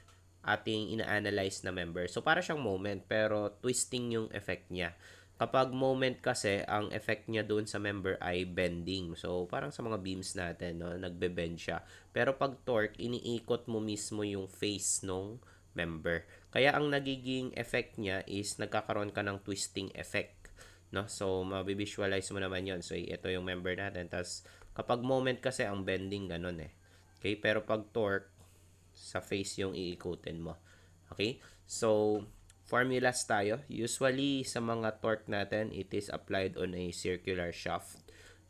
ating ina-analyze na member. So, para siyang moment, pero twisting yung effect niya. Kapag moment kasi, ang effect niya doon sa member ay bending. So, parang sa mga beams natin, no, nagbe-bend siya. Pero pag torque, iniikot mo mismo yung face nung member. Kaya ang nagiging effect niya is nagkakaroon ka ng twisting effect, no? So mabivisualize mo naman 'yon. So ito yung member natin. Tapos kapag moment kasi ang bending ganun eh. Okay? Pero pag torque, sa face yung iikutin mo. Okay? So formulas tayo. Usually sa mga torque natin, it is applied on a circular shaft,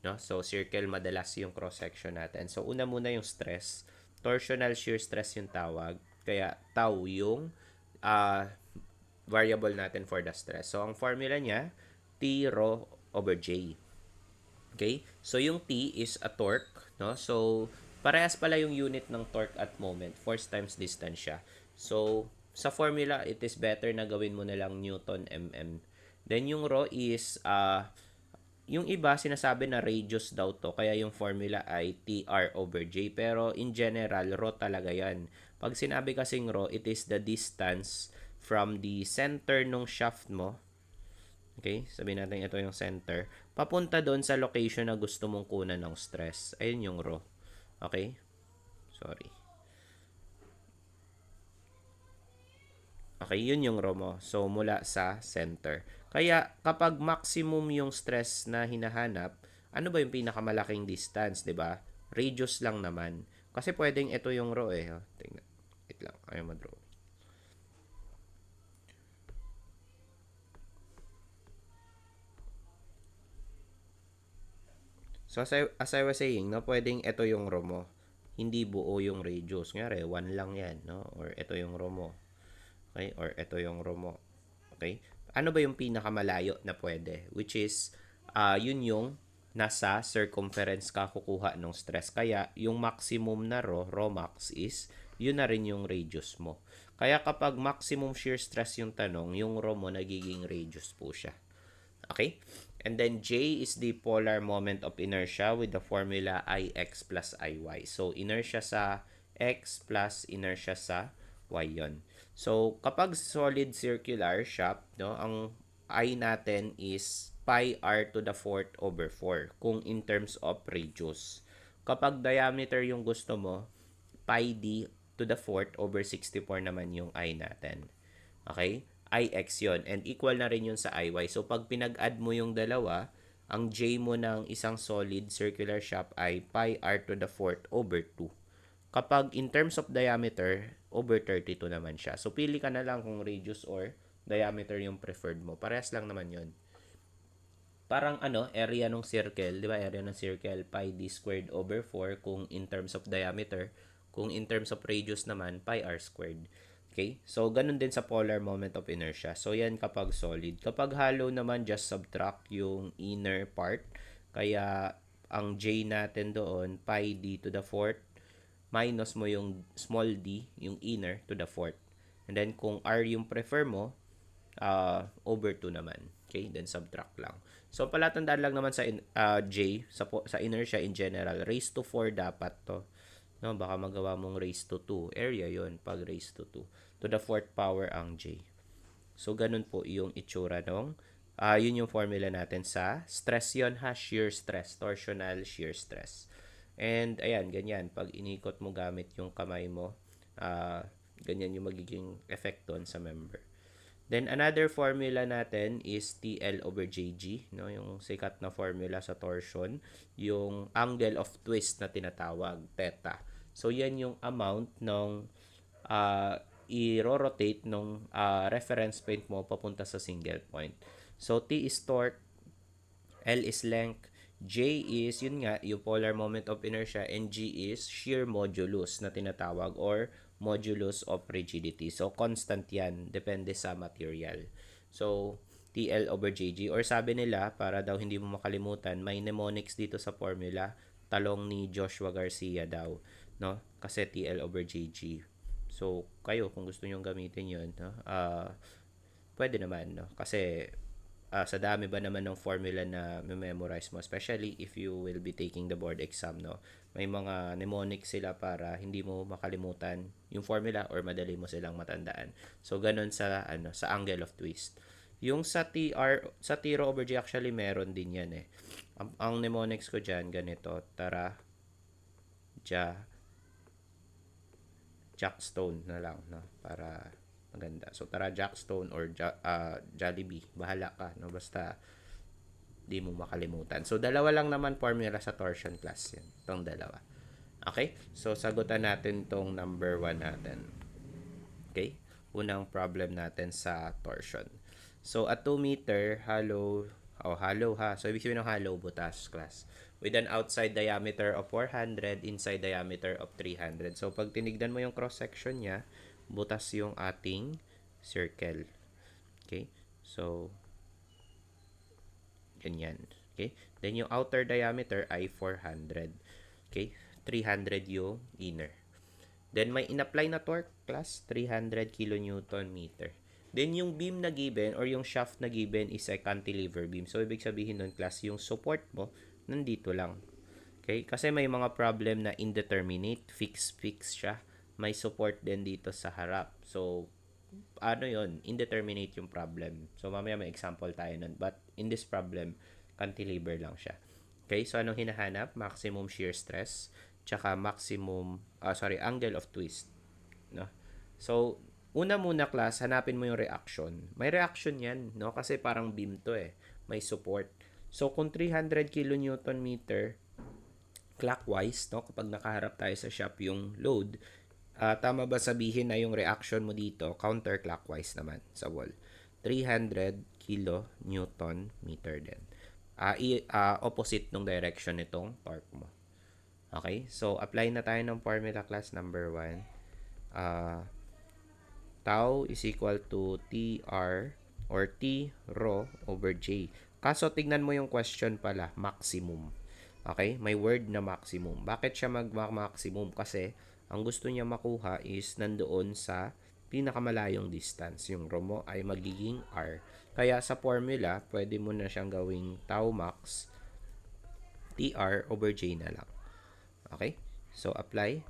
no? So circle madalas yung cross section natin. So una muna yung stress. Torsional shear stress yung tawag. Kaya tau yung uh, variable natin for the stress. So, ang formula niya, T rho over J. Okay? So, yung T is a torque, no? So, parehas pala yung unit ng torque at moment. Force times distance siya. So, sa formula, it is better na gawin mo na lang Newton mm. Then, yung rho is, yung iba sinasabi na radius daw to. Kaya yung formula ay TR over J. Pero, in general, rho talaga yan. Pag sinabi kasing rho, it is the distance from the center nung shaft mo. Okay, sabihin natin ito yung center. Papunta doon sa location na gusto mong kunan ng stress. Ayun yung rho. Okay? Sorry. Okay, yun yung rho mo. So, mula sa center. Kaya, kapag maximum yung stress na hinahanap, ano ba yung pinakamalaking distance, di ba? Radius lang naman. Kasi pwedeng ito yung rho eh. Oh, tingnan. Wait lang. Ayaw ma-draw. So, as I was saying, no, pwedeng ito yung rho mo. Hindi buo yung radius. Ngayari, 1 lang yan, no? Or ito yung rho mo. Okay? Or ito yung rho mo. Okay? Ano ba yung pinakamalayo na pwede? Which is, yun yung nasa circumference ka kukuha ng stress. Kaya, yung maximum na rho max is, yun na rin yung radius mo. Kaya kapag maximum shear stress yung tanong, yung rho mo nagiging radius po siya. Okay? And then J is the polar moment of inertia with the formula Ix plus Iy. So, inertia sa X plus inertia sa Y yon. So, kapag solid circular shaft, no, ang I natin is pi r to the fourth over 4 kung in terms of radius. Kapag diameter yung gusto mo, pi d to the fourth over 64 naman yung I natin. Okay? Ix yon and equal na rin yun sa Iy. So, pag pinag-add mo yung dalawa, ang J mo ng isang solid circular shaft ay pi r to the fourth over 2. Kapag in terms of diameter, over 32 naman siya. So, pili ka na lang kung radius or diameter yung preferred mo. Parehas lang naman yun. Parang area ng circle, di ba? Area ng circle, pi d squared over 4 kung in terms of diameter. Kung in terms of radius naman, pi r squared. Okay? So, ganun din sa polar moment of inertia. So, yan kapag solid. Kapag hollow naman, just subtract yung inner part. Kaya, ang J natin doon, pi d to the fourth, minus mo yung small d, yung inner, to the fourth. And then, kung R yung prefer mo, over 2 naman. Okay? Then, subtract lang. So, palatandaan lang naman sa J, sa inertia in general, raised to 4 dapat to. No, baka magawa mong raise to 2. Area yon pag raise to 2. To the fourth power ang J. So, ganun po yung itsura nung yun yung formula natin sa stress yon ha, shear stress, torsional shear stress. And, ayan, ganyan. Pag inikot mo gamit yung kamay mo, ganyan yung magiging effect doon sa member. Then, another formula natin is TL over JG, no? Yung sikat na formula sa torsion, yung angle of twist na tinatawag, theta. So, yan yung amount ng i-rotate ng reference point mo papunta sa single point. So, T is torque, L is length, J is, yun nga, yung polar moment of inertia, and G is shear modulus na tinatawag or modulus of rigidity. So, constant yan. Depende sa material. So, TL over JG. Or sabi nila, para daw hindi mo makalimutan, may mnemonics dito sa formula. Talong ni Joshua Garcia daw. No? Kasi TL over JG. So, kayo, kung gusto nyo gamitin yun, no? Pwede naman. No? Kasi, sa dami ba naman ng formula na memorize mo, especially if you will be taking the board exam, no? May mga mnemonics sila para hindi mo makalimutan yung formula or madali mo silang matandaan. So, ganun sa sa angle of twist. Yung sa T rho over G actually meron din yan eh. Ang mnemonics ko diyan ganito, tara Jackstone na lang, no? Para maganda. So, tara Jackstone or Jollibee. Bahala ka, no? Basta di mo makalimutan. So, dalawa lang naman formula sa torsion class yan. Itong dalawa. Okay? So, sagutan natin tong number 1 natin. Okay? Unang problem natin sa torsion. So, a 2 meter hollow, hollow ha. So, ibig sabihin ng hollow butas class. With an outside diameter of 400, inside diameter of 300. So, pag tinignan mo yung cross-section niya, butas yung ating circle. Okay? So, ganyan. Okay? Then, yung outer diameter ay 400. Okay? 300 yung inner. Then, may in-apply na torque, class, 300 kilonewton meter. Then, yung beam na given or yung shaft na given is a cantilever beam. So, ibig sabihin nun, class, yung support mo, nandito lang. Okay? Kasi may mga problem na indeterminate, fix siya. May support din dito sa harap. So, ano yon, indeterminate yung problem. So, mamaya may example tayo nun. But, in this problem, cantilever lang siya. Okay? So, anong hinahanap? Maximum shear stress, tsaka angle of twist. No? So, una muna class, hanapin mo yung reaction. May reaction yan, no? Kasi parang beam to eh. May support. So, kung 300 kilonewton meter clockwise, no? Kapag nakaharap tayo sa shop yung load, tama ba sabihin na yung reaction mo dito counterclockwise naman sa wall? 300 kilonewton meter din. Opposite nung direction nitong torque mo. Okay? So, apply na tayo ng formula class number 1. Tau is equal to TR or T rho over J. Kaso, tignan mo yung question pala, maximum. Okay? May word na maximum. Bakit siya mag-maximum? Kasi, ang gusto niya makuha is nandoon sa pinakamalayong distance. Yung rho mo ay magiging R. Kaya sa formula, pwede mo na siyang gawing tau max TR over J na lang. Okay? So, apply.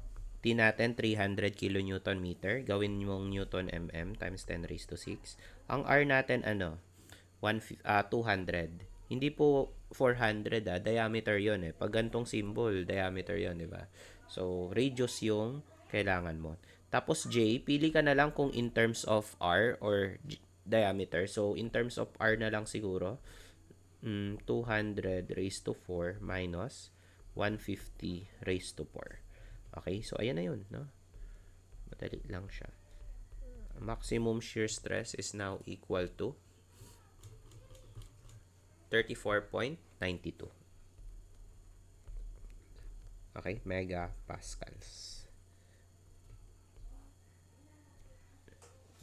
T natin, 300 kilonewton meter. Gawin mong newton mm times 10 raised to 6. Ang R natin, 200. Hindi po 400, diameter yon eh. Pag gantong symbol, diameter yon, di ba? So, radius yung kailangan mo. Tapos, J, pili ka na lang kung in terms of R or diameter. So, in terms of R na lang siguro, 200 raised to 4 minus 150 raised to 4. Okay, so ayan na yun, no? Madali lang siya. Maximum shear stress is now equal to 34.92. Okay, megapascals.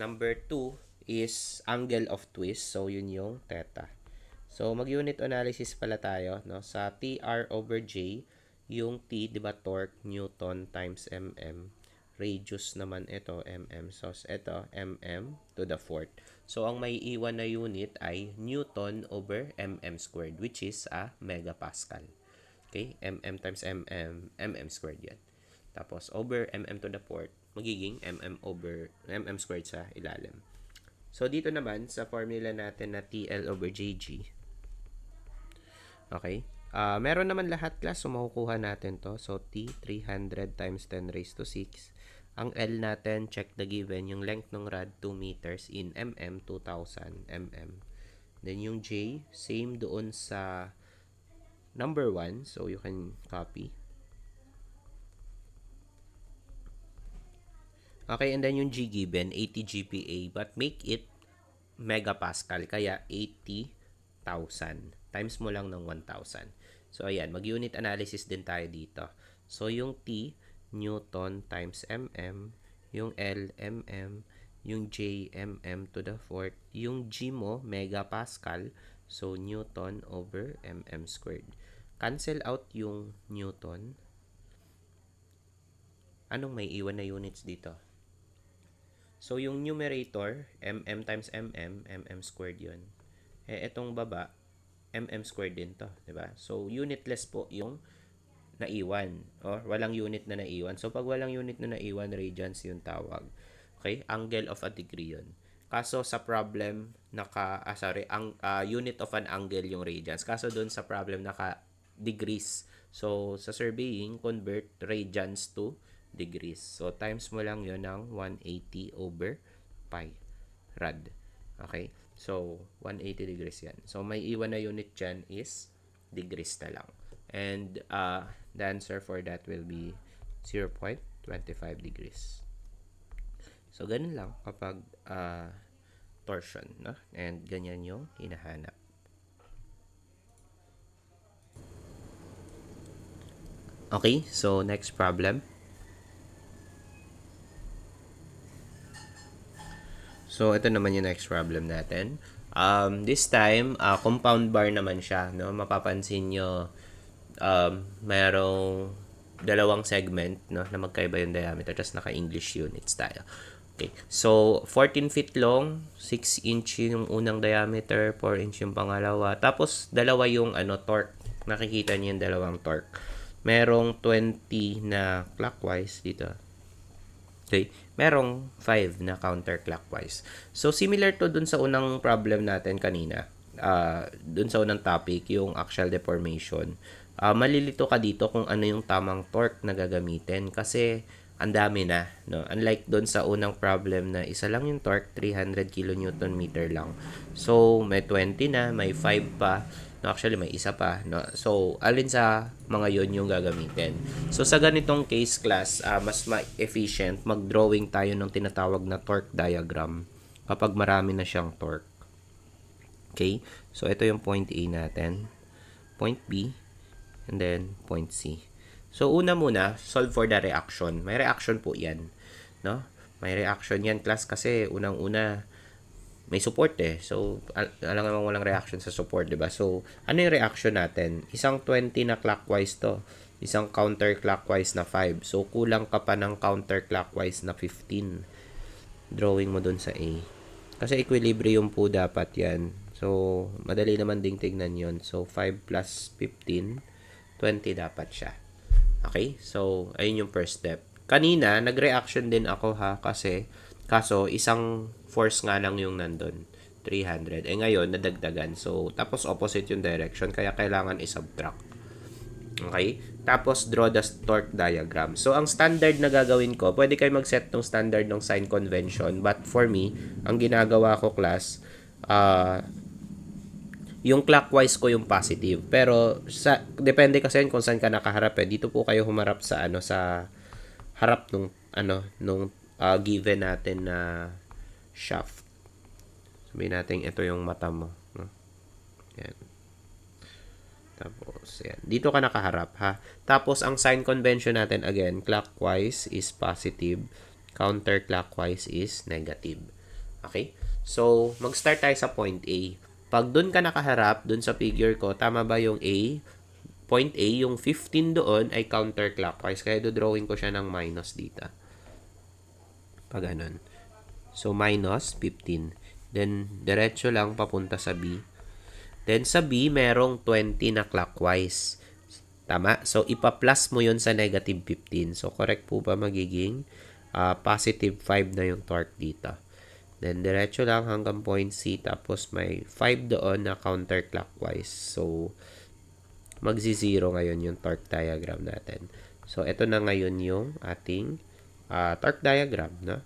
Number 2 is angle of twist. So, yun yung theta. So, mag-unit analysis pala tayo, no? Sa TR over J, yung T, di ba, torque, Newton times mm. Radius naman ito, mm. So, ito, mm to the fourth. So, ang may iwan na unit ay Newton over mm squared, which is a megapascal. Okay? Mm times mm squared yan. Tapos, over mm to the fourth, magiging mm squared sa ilalim. So, dito naman, sa formula natin na TL over JG, okay? Meron naman lahat class, so makukuha natin to. So, T, 300 times 10 raised to 6. Ang L natin, check the given, yung length ng rod, 2 meters in mm, 2,000 mm. Then, yung J, same doon sa number 1, so you can copy. Okay, and then yung G given, 80 GPa, but make it megapascal, kaya 80,000. Times mo lang ng 1,000. So, ayan, mag-unit analysis din tayo dito. So, yung T, Newton times mm, yung L, mm, yung J, mm to the fourth, yung G mo, megapascal, so, Newton over mm squared. Cancel out yung Newton. Anong may iwan na units dito? So, yung numerator, mm times mm squared yun. Itong baba, mm squared din to, di ba? So, unitless po yung naiwan. Or walang unit na naiwan. So, pag walang unit na naiwan, radians yung tawag. Okay? Angle of a degree yun. Kaso sa problem, unit of an angle yung radians. Kaso doon sa problem, degrees. So, sa surveying, convert radians to degrees. So, times mo lang yun ng 180 over pi rad. Okay? So, 180 degrees yan. So, may iwan na unit dyan is degrees na lang. And the answer for that will be 0.25 degrees. So, ganun lang kapag torsion. No? And ganyan yung hinahanap. Okay, so next problem. So, ito naman yung next problem natin. This time, compound bar naman siya. No? Mapapansin nyo, mayroong dalawang segment, no, na magkaiba yung diameter. Tapos naka-English units tayo. Okay. So, 14 feet long, 6 inch yung unang diameter, 4 inch yung pangalawa. Tapos, dalawa yung torque. Nakikita niyo yung dalawang torque. Merong 20 na clockwise dito. Okay. Merong 5 na counterclockwise. So, similar to dun sa unang problem natin kanina. Dun sa unang topic, yung axial deformation. Malilito ka dito kung ano yung tamang torque na gagamitin. Kasi, ang dami na, no? Unlike doon sa unang problem na isa lang yung torque, 300 kN lang. So, may 20 na, may 5 pa. No, actually, may isa pa. No? So, alin sa mga yon yung gagamitin. So, sa ganitong case class, mas efficient mag-drawing tayo ng tinatawag na torque diagram kapag marami na siyang torque. Okay? So, ito yung point A natin. Point B. And then, point C. So, una muna, solve for the reaction. May reaction po yan. No? May reaction yan, class, kasi unang-una, may support eh. So, alam naman walang reaction sa support, diba? So, ano yung reaction natin? Isang 20 na clockwise to. Isang counterclockwise na 5. So, kulang ka pa ng counterclockwise na 15. Drawing mo dun sa A. Kasi equilibrium po dapat yan. So, madali naman ding tignan yon. So, 5 plus 15, 20 dapat siya. Okay? So, ayun yung first step. Kanina, nag-reaction din ako kaso isang force nga lang yung nandun. 300. Ngayon, nadagdagan. So, tapos opposite yung direction, kaya kailangan i-subtract. Okay? Tapos, draw the torque diagram. So, ang standard na gagawin ko, pwede kayo mag-set ng standard ng sign convention. But for me, ang ginagawa ko, class, yung clockwise ko yung positive. Pero depende kasi kung saan ka nakaharap eh. Dito po kayo humarap sa sa harap nung given natin na shaft. Sabihin natin ito yung mata mo, no? Yan. Tapos yan. Dito ka nakaharap, ha. Tapos ang sign convention natin again, clockwise is positive, counterclockwise is negative. Okay? So, mag-start tayo sa point A. Pag doon ka nakaharap, doon sa figure ko, tama ba yung A? Point A, yung 15 doon ay counterclockwise. Kaya drawing ko siya ng minus dito. Pag ganun. So, minus 15. Then, diretso lang papunta sa B. Then, sa B, merong 20 na clockwise. Tama? So, ipa-plus mo yun sa negative 15. So, correct po ba magiging positive 5 na yung torque dito? Then, diretso lang hanggang point C. Tapos, may 5 doon na counterclockwise. So, magzi-zero ngayon yung torque diagram natin. So, ito na ngayon yung ating torque diagram. No?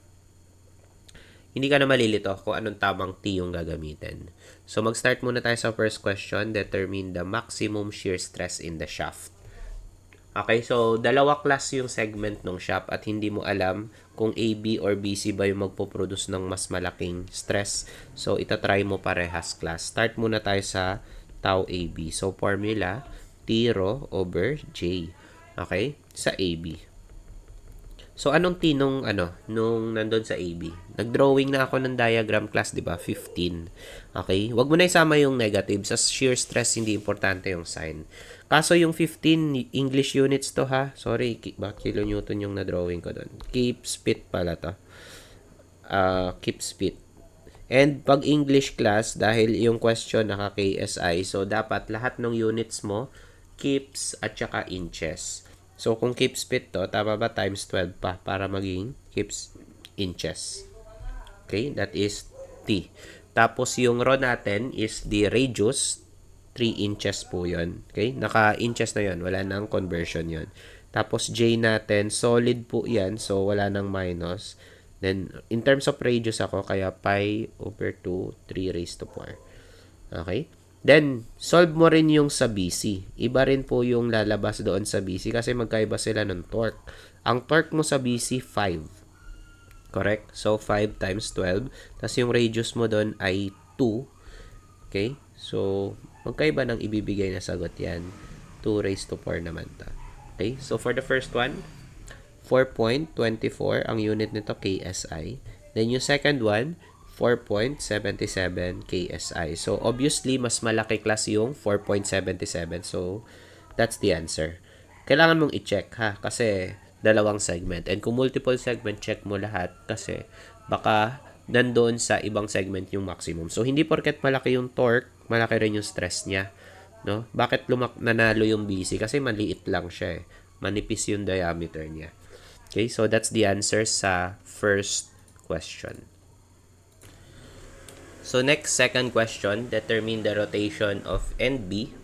Hindi ka na malilito kung anong tamang T yung gagamitin. So, mag-start muna tayo sa first question. Determine the maximum shear stress in the shaft. Okay, so dalawa class yung segment ng shaft at hindi mo alam kung AB or BC ba yung magpo-produce ng mas malaking stress. So, itatry mo parehas class. Start muna tayo sa tau AB. So, formula, T rho over J. Okay, sa AB. So, anong T nung nandun sa AB? Nag-drawing na ako ng diagram class, di ba? 15. Okay? Huwag mo na isama yung negative. Sa shear stress, hindi importante yung sign. Kaso yung 15, English units to ha. Sorry, bakit kilonewton yung na-drawing ko doon? Keep speed pala to. Keep speed. And pag English class, dahil yung question naka-KSI, so dapat lahat ng units mo, keeps at saka inches. So, kung keeps feet to, tama ba? Times 12 pa para maging keeps inches. Okay? That is T. Tapos, yung rho natin is the radius. 3 inches po yun. Okay? Naka-inches na yun. Wala nang conversion yun. Tapos, J natin, solid po yan. So, wala nang minus. Then, in terms of radius ako, kaya pi over 2, 3 raised to 4. Okay? Then, solve mo rin yung sa BC. Iba rin po yung lalabas doon sa BC kasi magkaiba sila ng torque. Ang torque mo sa BC, 5. Correct? So, 5 times 12. Tapos yung radius mo doon ay 2. Okay? So, magkaiba ng ibibigay na sagot yan. 2 raised to 4 naman ta. Okay? So, for the first one, 4.24 ang unit nito, KSI. Then, yung second one, 4.77 KSI. So, obviously, mas malaki class yung 4.77. So, that's the answer. Kailangan mong i-check ha, kasi dalawang segment. And kung multiple segment, check mo lahat kasi baka nandoon sa ibang segment yung maximum. So, hindi porket malaki yung torque, malaki rin yung stress niya. No? Bakit nanalo yung BC? Kasi maliit lang siya eh. Manipis yung diameter niya. Okay, so that's the answer sa first question. So next, second question, determine the rotation of NB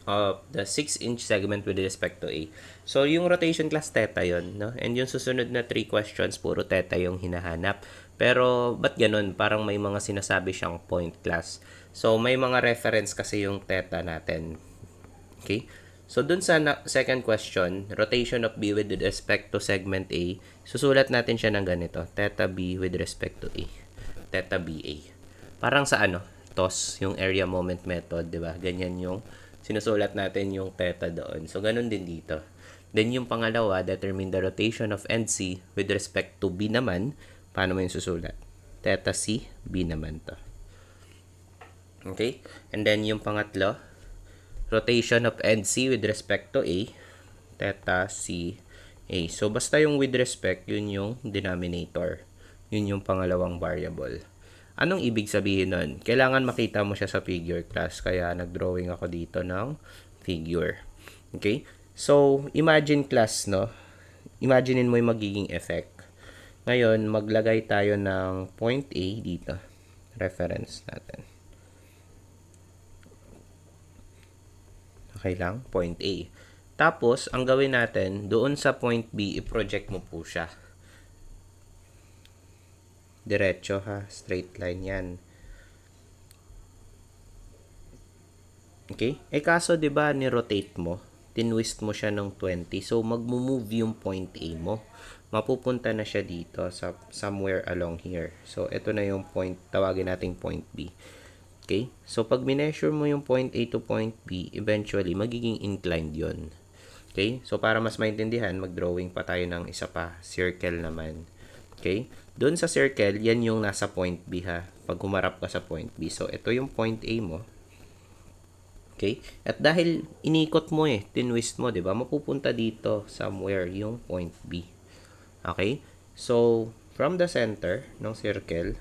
of the 6-inch segment with respect to A. So yung rotation class theta yon, no? And yung susunod na 3 questions, puro theta yung hinahanap. Pero ba't ganun? Parang may mga sinasabi siyang point class. So may mga reference kasi yung theta natin. Okay? So dun sa second question, rotation of B with respect to segment A, susulat natin siya ng ganito, theta B with respect to A. Theta BA. Parang sa TOS, yung area moment method, 'di ba? Ganyan yung sinusulat natin yung theta doon. So ganun din dito. Then yung pangalawa, determine the rotation of NC with respect to B naman. Paano mo yung susulat? Theta C, B naman to. Okay? And then yung pangatlo, rotation of NC with respect to A, theta C, A. So basta yung with respect, yun yung denominator. Yun yung pangalawang variable. Anong ibig sabihin nun? Kailangan makita mo siya sa figure class. Kaya nag-drawing ako dito ng figure. Okay? So, imagine class, no? Imaginein mo yung magiging effect. Ngayon, maglagay tayo ng point A dito. Reference natin. Okay lang? Point A. Tapos, ang gawin natin, doon sa point B, i-project mo po siya. Diretso ha, straight line yan. Okay? Kaso 'di ba ni-rotate mo, tinwist mo siya ng 20. So magmo-move yung point A mo. Mapupunta na siya dito sa somewhere along here. So ito na yung point, tawagin nating point B. Okay? So pag measure mo yung point A to point B, eventually magiging inclined 'yon. Okay? So para mas maintindihan, mag-drawing pa tayo ng isa pa, circle naman. Okay? Doon sa circle, yan yung nasa point B ha. Pag humarap ka sa point B. So, ito yung point A mo. Okay? At dahil inikot mo tinwist mo, di ba? Mapupunta dito somewhere yung point B. Okay? So, from the center ng circle,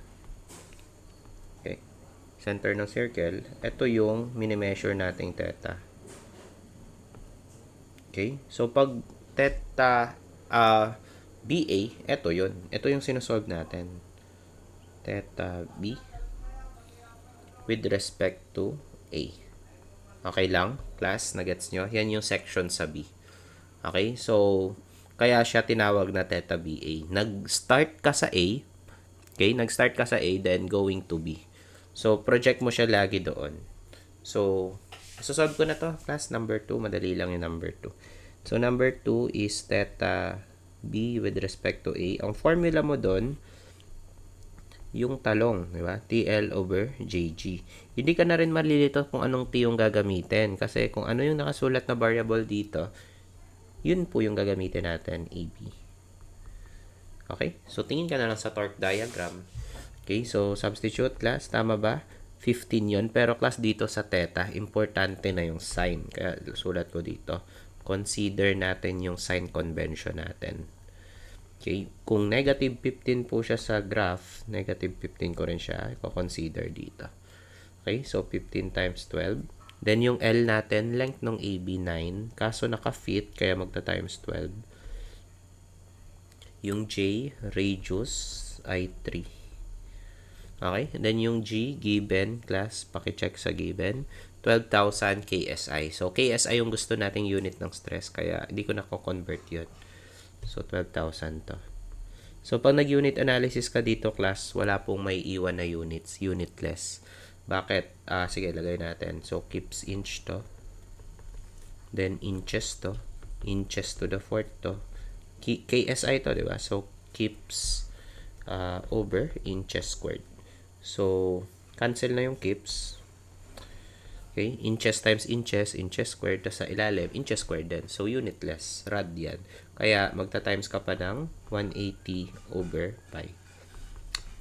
okay? Center ng circle, ito yung mini-measure nating theta. Okay? So, pag theta, BA, ito yun. Ito yung sinusolve natin. Theta B with respect to A. Okay lang? Class, nagets nyo? Yan yung section sa B. Okay? So, kaya siya tinawag na theta BA. Nag-start ka sa A. Okay? Nag-start ka sa A, then going to B. So, project mo siya lagi doon. So, solve ko na to. Class, number 2. Madali lang yung number 2. So, number 2 is theta B with respect to A. Ang formula mo doon, yung talong, di ba? TL over JG. Hindi ka na rin malilito kung anong T yung gagamitin. Kasi kung ano yung nakasulat na variable dito, yun po yung gagamitin natin, AB. Okay? So, tingin ka na lang sa torque diagram. Okay? So, substitute class. Tama ba? 15 yun. Pero class dito sa theta, importante na yung sign. Kaya sulat ko dito. Consider natin yung sign convention natin. Okay, kung negative 15 po siya sa graph, negative 15 ko rin siya i-consider dito. Okay, so 15 times 12. Then yung L natin, length ng AB 9, kaso naka-fit, kaya magta-times 12. Yung J, radius, ay 3. Okay, then yung G, given, class, paki-check sa given, 12,000 KSI. So, KSI yung gusto nating unit ng stress, kaya hindi ko na-convert yun. So, 12,000 to. So, pag nag-unit analysis ka dito, class, wala pong may iwan na units, unitless. Bakit? Sige, lagay natin. So, kips inch to. Then, inches to. Inches to the fourth to. KSI to, di ba? So, kips over inches squared. So, cancel na yung kips. Okay, inches times inches, inches squared, tapos sa ilalim, inches squared din. So, unitless, rad yan. Kaya, magta-times ka pa ng 180 over pi.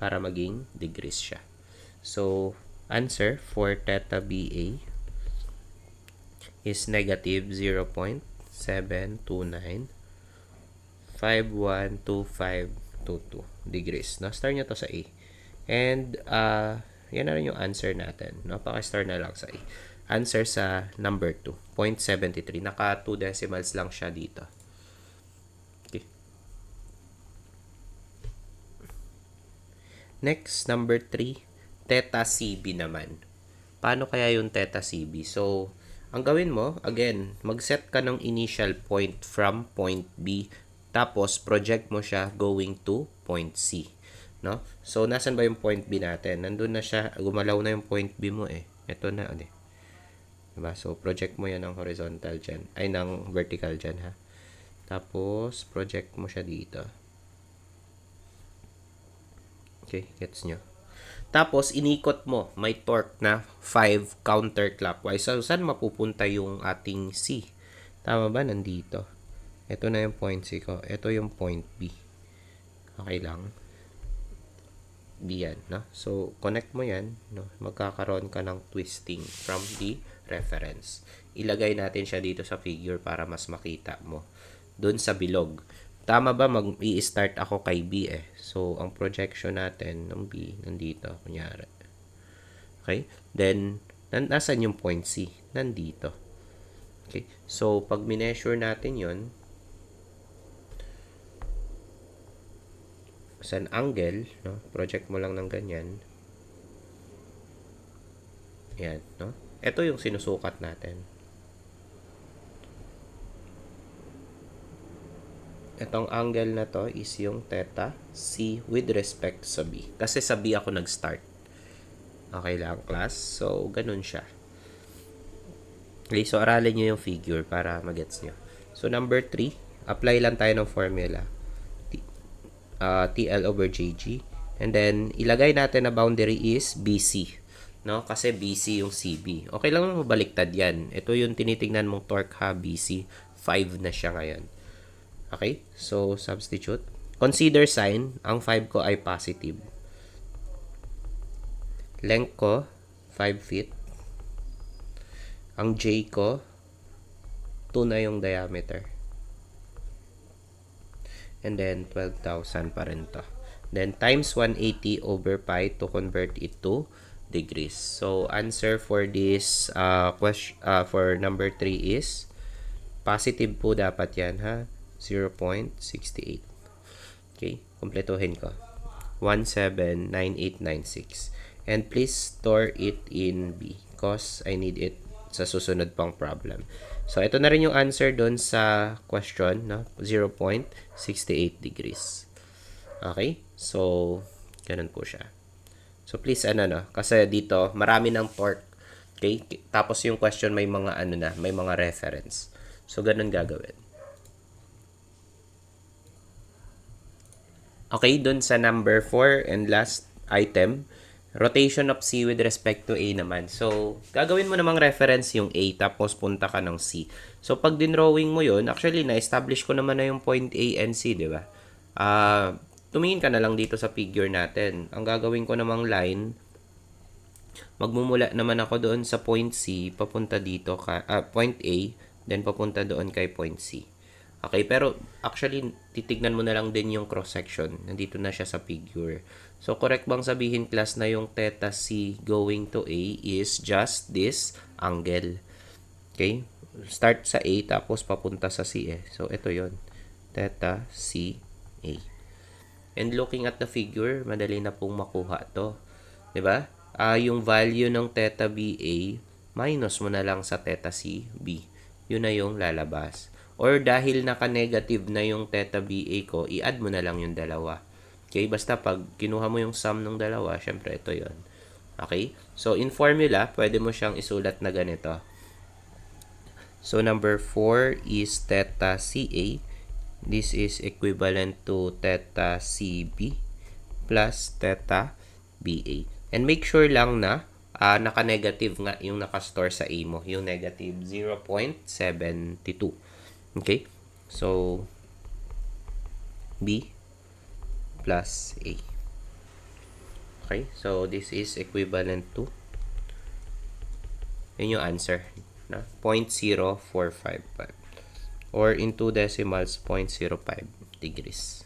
para maging degrees siya. So, answer for theta BA is negative 0.729512522 degrees. No? Star nyo to sa A. And, yan na rin yung answer natin. No? Paka-star na lang sa A. Answer sa number 2, 0.73. Naka 2 decimals lang siya dito. Okay. Next, number 3, theta CB naman. Paano kaya yung theta CB? So, ang gawin mo, again, mag-set ka ng initial point from point B, tapos project mo siya going to point C. No? So, nasan ba yung point B natin? Nandun na siya, gumalaw na yung point B mo eh. Ito na, ulit. Diba? So, project mo yan ng horizontal dyan. Ay, ng vertical dyan, ha? Tapos, project mo siya dito. Okay, gets nyo? Tapos, inikot mo. May torque na 5 counterclockwise. So, saan mapupunta yung ating C? Tama ba? Nandito. Ito na yung point C ko. Ito yung point B. Okay lang. B yan, no? So, connect mo yan, no? Magkakaroon ka ng twisting from the reference. Ilagay natin siya dito sa figure para mas makita mo. Doon sa bilog. Tama ba mag-i-start ako kay B eh? So, ang projection natin ng B, nandito, kunyari. Okay? Then, nasan yung point C? Nandito. Okay? So, pag mineasure natin yon sa angle, no? Project mo lang ng ganyan. Yan, no? Ito yung sinusukat natin. Itong angle na to is yung theta C with respect sa B. Kasi sa B ako nag-start. Okay lang, class? So, ganun siya. Okay, so aralin nyo yung figure para magets nyo. So, number 3, apply lang tayo ng formula. TL over JG. And then, ilagay natin na boundary is BC. No? Kasi BC yung CB. Okay lang naman mabaliktad yan. Ito yung tinitingnan mong torque ha, BC. 5 na siya ngayon. Okay? So, substitute. Consider sign. Ang 5 ko ay positive. Length ko, 5 feet. Ang J ko, 2 na yung diameter. And then, 12,000 pa rin to. Then, times 180 over pi to convert it to degrees. So, answer for this question, for number 3 is, positive po dapat yan, ha? 0.68. Okay, kumpletuhin ko. 179896. And please store it in B because I need it sa susunod pang problem. So, ito na rin yung answer doon sa question, no? 0.68 degrees. Okay? So, ganun po siya. So, please, no? Kasi dito, marami ng torque. Okay? Tapos yung question may mga, may mga reference. So, ganun gagawin. Okay, doon sa number 4 and last item, rotation of C with respect to A naman. So, gagawin mo namang reference yung A, tapos punta ka ng C. So, pag dinrawing mo yun, actually, na-establish ko naman na yung point A and C, di ba? Tumingin ka na lang dito sa figure natin. Ang gagawin ko namang line, magmumula naman ako doon sa point C, papunta dito, point A, then papunta doon kay point C. Okay, pero actually, titignan mo na lang din yung cross-section. Nandito na siya sa figure. So, correct bang sabihin, class, na yung theta C going to A is just this angle? Okay? Start sa A, tapos papunta sa C eh. So, ito yon, theta C A. And looking at the figure, madali na pong makuha to. Diba? Yung value ng theta BA, minus mo na lang sa theta C B. Yun na yung lalabas. Or dahil naka-negative na yung theta BA ko, i-add mo na lang yung dalawa. Okay? Basta pag kinuha mo yung sum ng dalawa, syempre ito yon. Okay? So, in formula, pwede mo siyang isulat na ganito. So, number 4 is theta CA. This is equivalent to theta CB plus theta BA. And make sure lang na naka-negative nga yung naka-store sa A mo. Yung negative 0.72. Okay? So, B plus A. Okay, so this is equivalent to, yun yung answer, na 0.0455. Or in 2 decimals, 0.05 degrees.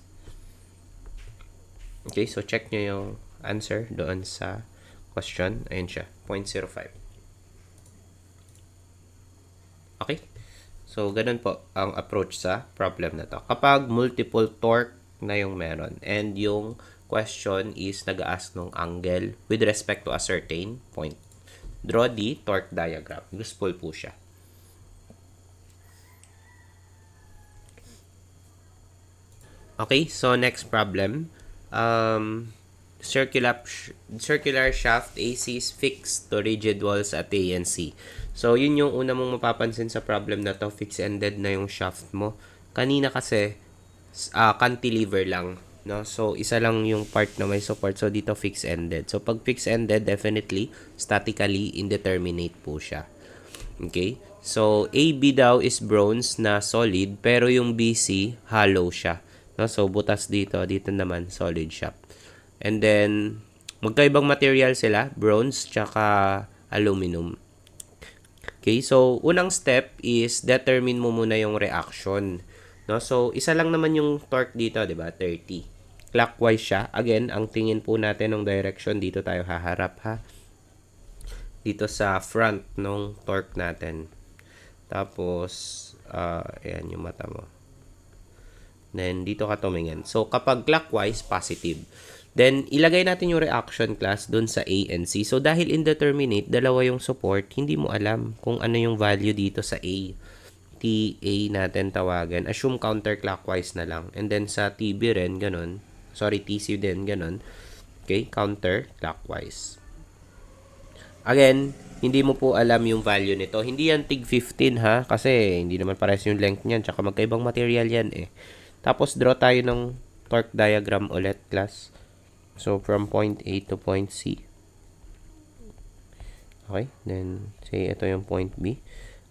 Okay, so check nyo yung answer doon sa question. Ayun siya, 0.05. Okay? So, ganun po ang approach sa problem na to. Kapag multiple torque na yung meron and yung question is nag-ask ng angle with respect to a certain point. Draw the torque diagram. Useful po siya. Okay, so next problem. Circular shaft AC is fixed to rigid walls at A and C. So, yun yung una mong mapapansin sa problem na to. Fixed-ended na yung shaft mo. Kanina kasi, cantilever lang. No? So, isa lang yung part na may support. So, dito fixed-ended. So, pag fixed-ended, definitely, statically indeterminate po siya. Okay? So, AB daw is bronze na solid, pero yung BC, hollow siya. No? So, butas dito. Dito naman, solid siya. And then, magkaibang material sila, bronze tsaka aluminum. Okay, so unang step is determine mo muna yung reaction. No? So, isa lang naman yung torque dito, 'di ba? 30. Clockwise siya. Again, ang tingin po natin ng direction dito tayo haharap ha. Dito sa front ng torque natin. Tapos, ayan yung mata mo. Then, dito ka tumingin. So, kapag clockwise, positive. Then, ilagay natin yung reaction class dun sa A and C. So, dahil indeterminate, dalawa yung support, hindi mo alam kung ano yung value dito sa A. TA natin tawagan. Assume counterclockwise na lang. And then, sa TB rin, ganun. Sorry, TC din, ganun. Okay, counterclockwise. Again, hindi mo po alam yung value nito. Hindi yan tig 15 ha, kasi hindi naman pares yung length niyan. Tsaka magkaibang material yan eh. Tapos, draw tayo ng torque diagram ulit, class. So, from point A to point C. Okay, then, say, ito yung point B.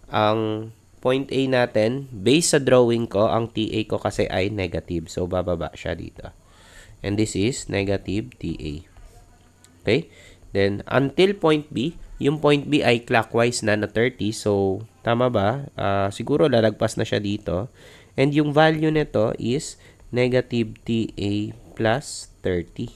Ang point A natin, based sa drawing ko, ang TA ko kasi ay negative. So, bababa siya dito. And this is negative TA. Okay, then, until point B, yung point B ay clockwise na 30. So, tama ba? Siguro lalagpas na siya dito. And yung value nito is negative TA plus 30.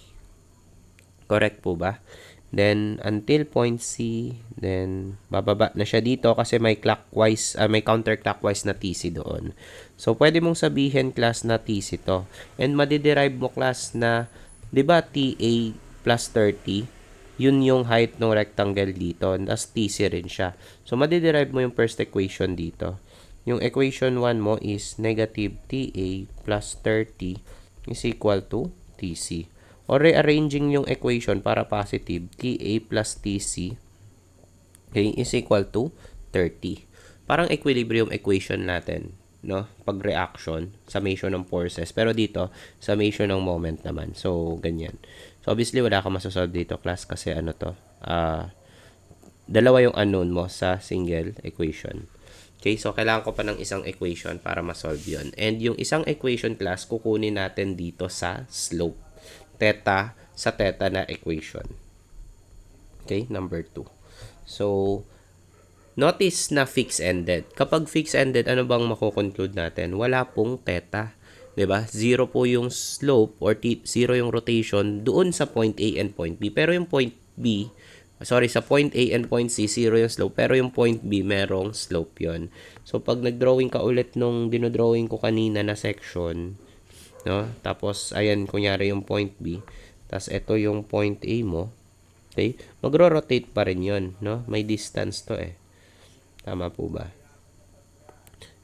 Correct po ba? Then, until point C, then, bababa na siya dito kasi may clockwise, may counterclockwise na TC doon. So, pwede mong sabihin, class, na TC to. And, madiderive mo, class, na, di ba, TA plus 30, yun yung height ng rectangle dito. Tapos, TC rin siya. So, madiderive mo yung first equation dito. Yung equation 1 mo is negative TA plus 30 is equal to TC. Or rearranging yung equation para positive, TA plus TC, okay, is equal to 30. Parang equilibrium equation natin, no? Pag reaction, summation ng forces. Pero dito, summation ng moment naman. So, ganyan. So, obviously, wala ka masasolve dito, class, kasi ano to, dalawa yung unknown mo sa single equation. Okay, so kailangan ko pa ng isang equation para ma-solve yun. And yung isang equation, class, kukunin natin dito sa slope. Theta sa theta na equation. Okay, number 2. So, notice na fixed-ended. Kapag fixed-ended, ano bang makukonclude natin? Wala pong theta. 'Di ba? 0 po yung slope or 0 yung rotation doon sa point A and point B. Pero yung point B, sa point A and point C, 0 yung slope. Pero yung point B, merong slope yon. So, pag nag-drawing ka ulit nung dinodrawing ko kanina na section, no? Tapos, ayan, kunyari yung point B. Tapos, ito yung point A mo. Okay? Magro-rotate pa rin yun, no? May distance to eh. Tama po ba?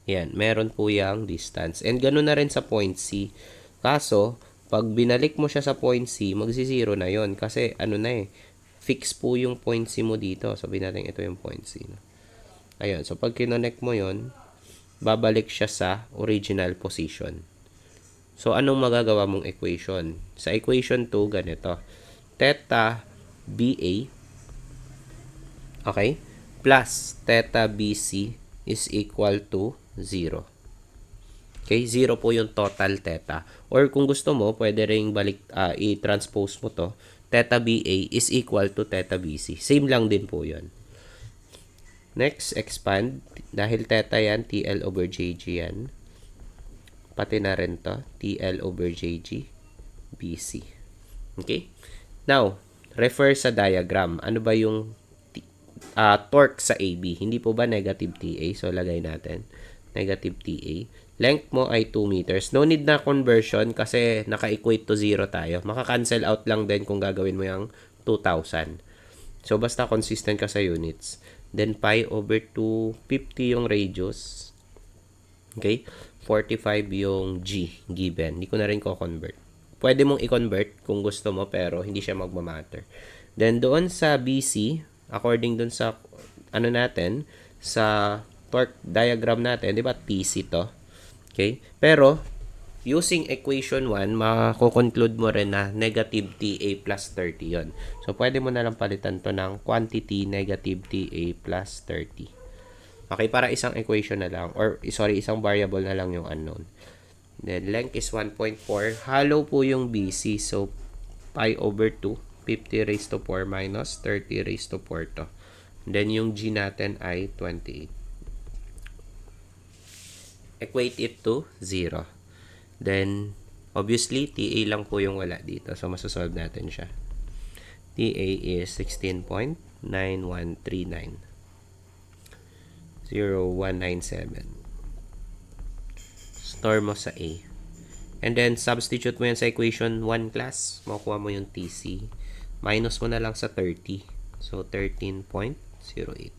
Yan, meron po yung distance. And ganoon na rin sa point C. Kaso, pag binalik mo siya sa point C, magsi-zero na yon. Kasi, ano na eh, fix po yung point C mo dito. Sabihin natin, ito yung point C. No? Ayun, so pag kinonect mo yon, babalik siya sa original position. So, anong magagawa mong equation? Sa equation 2, ganito. Theta BA, okay, plus theta BC is equal to 0. Okay, 0 po yung total theta. Or kung gusto mo, pwede ring i-transpose mo to theta BA is equal to theta BC. Same lang din po yun. Next, expand. Dahil theta yan, TL over JG yan. Pati na rin to, TL over JG, BC. Okay? Now, refer sa diagram. Ano ba yung torque sa AB? Hindi po ba negative TA? So, lagay natin. Negative TA. Length mo ay 2 meters. No need na conversion kasi naka-equate to 0 tayo. Maka-cancel out lang din kung gagawin mo yung 2,000. So, basta consistent ka sa units. Then, pi over 250 yung radius. Okay? 45 yung G given. Hindi ko na rin ko-convert. Pwede mong i-convert kung gusto mo pero hindi siya magmamatter. Then, doon sa BC, according doon sa ano natin, sa torque diagram natin, di ba, TC to. Okay? Pero, using equation 1, mako-conclude mo rin na negative TA plus 30 yon. So, pwede mo na lang palitan to ng quantity negative TA plus 30. Okay, para isang equation na lang. Or, sorry, isang variable na lang yung unknown. Then, length is 1.4. Hollow po yung BC. So, pi over 2. 50 raised to 4 minus 30 raised to 4 to. Then, yung G natin ay 28. Equate it to 0. Then, obviously, TA lang po yung wala dito. So, masasolve natin siya. TA is 16.9139. 0197. Store mo sa A. And then, substitute mo yan sa equation 1 class. Makukuha mo yung TC. Minus mo na lang sa 30. So, 13.08.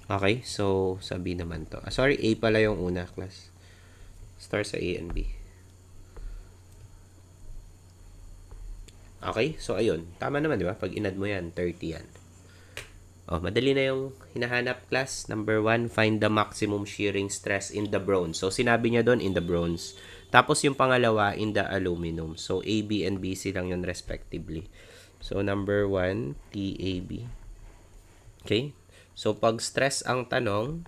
Okay, so sabi naman to. Sorry, A pala yung una, class. Start sa A and B. Okay, so ayun. Tama naman, di ba? Pag inad mo yan, 30 yan. Oh, madali na yung hinahanap, class. Number 1, find the maximum shearing stress in the bronze. So, sinabi niya doon, in the bronze. Tapos, yung pangalawa, in the aluminum. So, A, B, and BC lang yun respectively. So, number 1, TAB. Okay? So, pag stress ang tanong,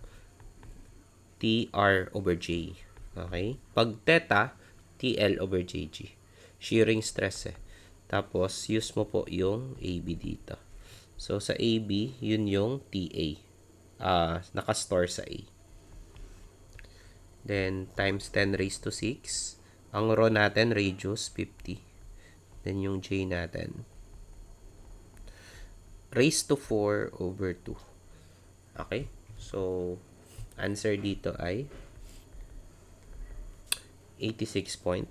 TR over J. Okay? Pag theta, TL over JG. Shearing stress eh. Tapos, use mo po yung AB dito. So, sa AB, yun yung TA. Nakastore sa A. Then, times 10 raised to 6. Ang rho natin, radius, 50. Then, yung J natin, raised to 4 over 2. Okay? So, answer dito ay 86.14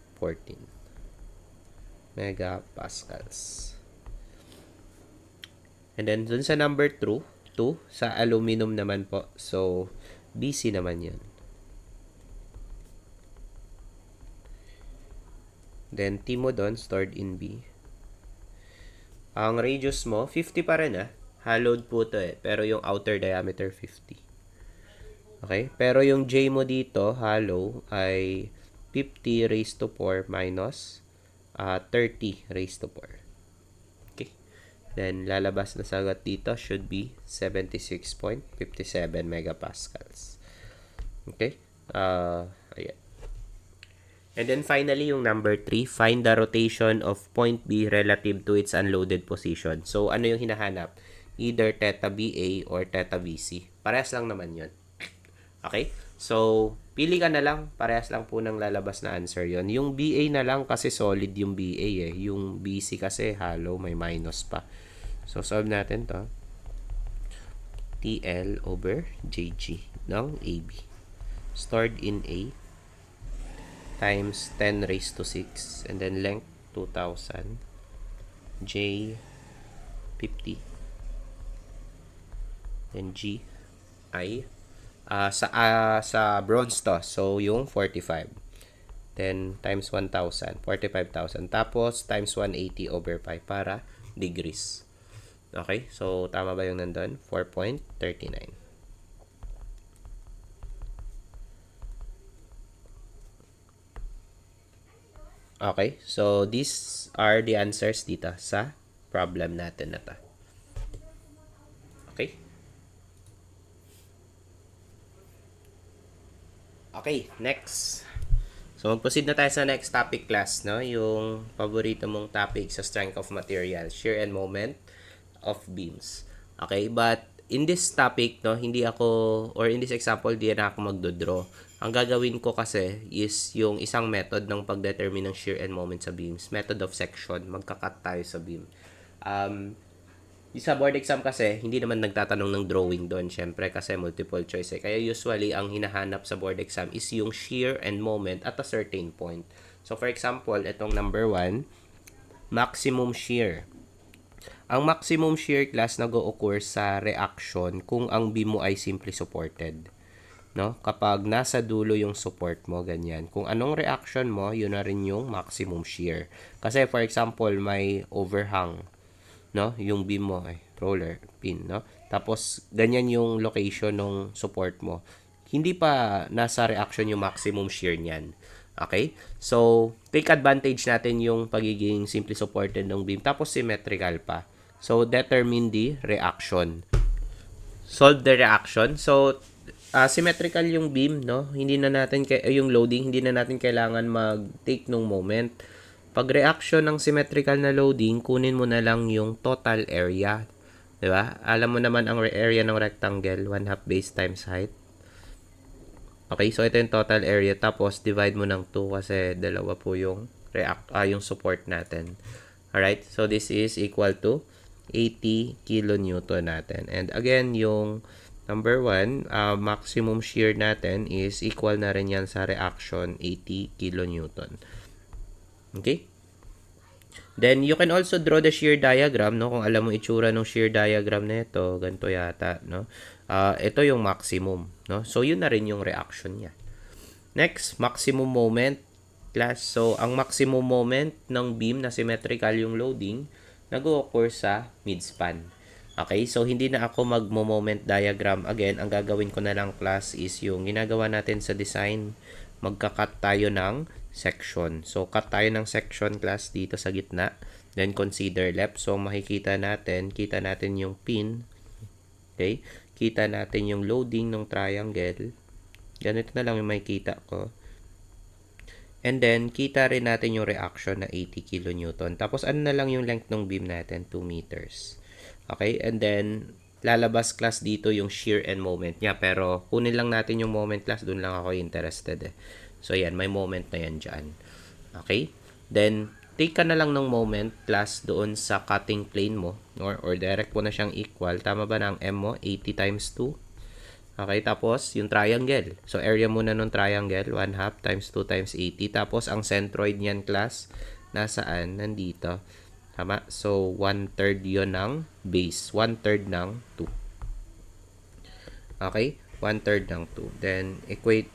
megapascals. And then, dun sa number 2, sa aluminum naman po. So, BC naman yun. Then, T mo dun, stored in B. Ang radius mo, 50 pa rin Hollowed po to pero yung outer diameter, 50. Okay? Pero yung J mo dito, hollow, ay 50 raised to 4 minus 30 raised to 4. Okay? Then, lalabas na sagot dito should be 76.57 megapascals. Okay? Ayan. And then, finally, yung number 3, find the rotation of point B relative to its unloaded position. So, ano yung hinahanap? Either theta BA or theta BC. Parehas lang naman yun. Okay? So, pili ka na lang. Parehas lang po ng lalabas na answer yon. Yung BA na lang kasi solid yung BA Yung BC kasi hollow, may minus pa. So, solve natin to. TL over JG ng AB. Stored in A times 10 raised to 6. And then length, 2,000. J, 50. Then G ay sa bronze to. So, yung 45. Then, times 1,000. 45,000. Tapos, times 180 over pi para degrees. Okay? So, tama ba yung nandun? 4.39. Okay? So, these are the answers dito sa problem natin na to. Okay? Okay, next. So, mag-proceed na tayo sa next topic class, no? Yung paborito mong topic sa strength of material, shear and moment of beams. Okay, but in this topic, no, hindi ako, or in this example, di na ako magdodraw. Ang gagawin ko kasi is yung isang method ng pagdetermine ng shear and moment sa beams, method of section, magkakat tayo sa beam. Sa board exam kasi, hindi naman nagtatanong ng drawing doon, syempre, kasi multiple choice eh. Kaya usually, ang hinahanap sa board exam is yung shear and moment at a certain point. So, for example, itong number 1, maximum shear. Ang maximum shear class nag-o-occur sa reaction kung ang beam mo ay simply supported. No? Kapag nasa dulo yung support mo, ganyan. Kung anong reaction mo, yun na rin yung maximum shear. Kasi, for example, may overhang, no, yung beam mo ay roller pin, no, tapos ganyan yung location ng support mo, hindi pa nasa reaction yung maximum shear niyan. Okay, so take advantage natin yung pagiging simply supported ng beam tapos symmetrical pa. So determine the reaction, solve the reaction. So symmetrical yung beam, no, hindi na natin yung loading, hindi na natin kailangan mag-take nung moment. Pag reaction ng symmetrical na loading, kunin mo na lang yung total area. 'Di ba? Alam mo naman ang area ng rectangle, 1/2 base times height. Okay, so ito yung total area. Tapos, divide mo ng 2 kasi dalawa po yung yung support natin. Alright, so this is equal to 80 kilonewton natin. And again, yung number 1, maximum shear natin is equal na rin yan sa reaction, 80 kilonewton. Okay? Then, you can also draw the shear diagram, no? Kung alam mo itsura ng shear diagram na ito, ganito yata, no? Ito yung maximum, no? So, yun na rin yung reaction niya. Next, maximum moment class. So, ang maximum moment ng beam na symmetrical yung loading, nag-occur sa midspan. Okay? So, hindi na ako mag-moment diagram. Again, ang gagawin ko na lang class is yung ginagawa natin sa design, magka-cut tayo ng section. So, cut tayo ng section class dito sa gitna. Then, consider left. So, makikita natin, kita natin yung pin. Okay? Kita natin yung loading ng triangle. Ganito na lang yung makikita ko. And then, kita rin natin yung reaction na 80 kilonewton. Tapos, ano na lang yung length ng beam natin? 2 meters. Okay? And then, lalabas class dito yung shear and moment niya. Pero, kunin lang natin yung moment class. Doon lang ako interested eh. So, yan. May moment na yan dyan. Okay? Then, take ka na lang ng moment class doon sa cutting plane mo. Or direct mo na siyang equal. Tama ba na ang M mo? 80 times 2. Okay? Tapos, yung triangle. So, area muna ng triangle. 1/2 times 2 times 80. Tapos, ang centroid niyan class, nasaan? Nandito. Tama? So, 1/3 yon ng base. 1/3 ng 2. Okay? 1/3 ng 2. Then, equate,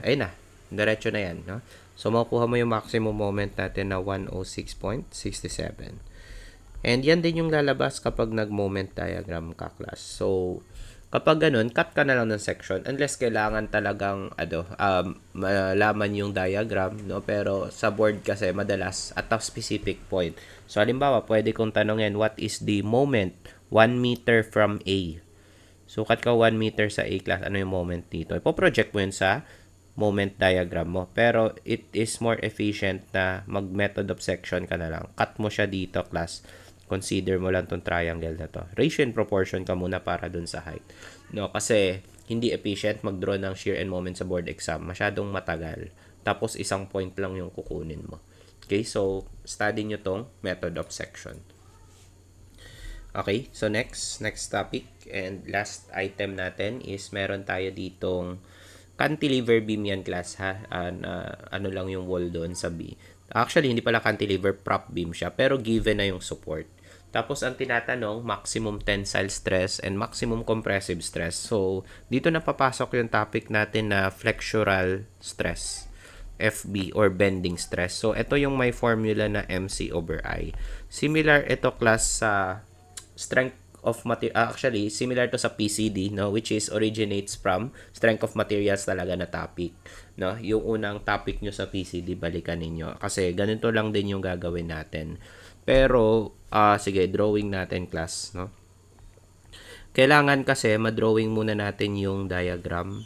ayun na. Diretso na yan, no? So, makukuha mo yung maximum moment natin na 106.67. And yan din yung lalabas kapag nag-moment diagram ka, class. So, kapag ganun, cut ka na lang ng section unless kailangan talagang malaman yung diagram, no? Pero sa board kasi madalas at a specific point. So, halimbawa, pwede kong tanongin, what is the moment 1 meter from A? So, cut ka 1 meter sa A, class. Ano yung moment dito? Ipo-project mo yun sa moment diagram mo. Pero, it is more efficient na mag-method of section ka na lang. Cut mo siya dito, class. Consider mo lang tong triangle na to. Ratio and proportion ka muna para dun sa height. No, kasi hindi efficient mag-draw ng shear and moment sa board exam. Masyadong matagal. Tapos, isang point lang yung kukunin mo. Okay, so, study nyo tong method of section. Okay, so next topic and last item natin is meron tayo ditong cantilever beam yan, class, ha. Ano lang yung wall doon sa B. Actually, hindi pala cantilever, prop beam siya. Pero given na yung support. Tapos, ang tinatanong, maximum tensile stress and maximum compressive stress. So, dito na papasok yung topic natin na flexural stress. FB or bending stress. So, ito yung may formula na MC/I. Similar ito, class, sa strength of material, actually similar to sa PCD, no, which is originates from strength of materials talaga na topic, no. Yung unang topic nyo sa PCD, balikan ninyo kasi ganito lang din yung gagawin natin. Pero sige, drawing natin, class, no. Kailangan kasi ma-drawing muna natin yung diagram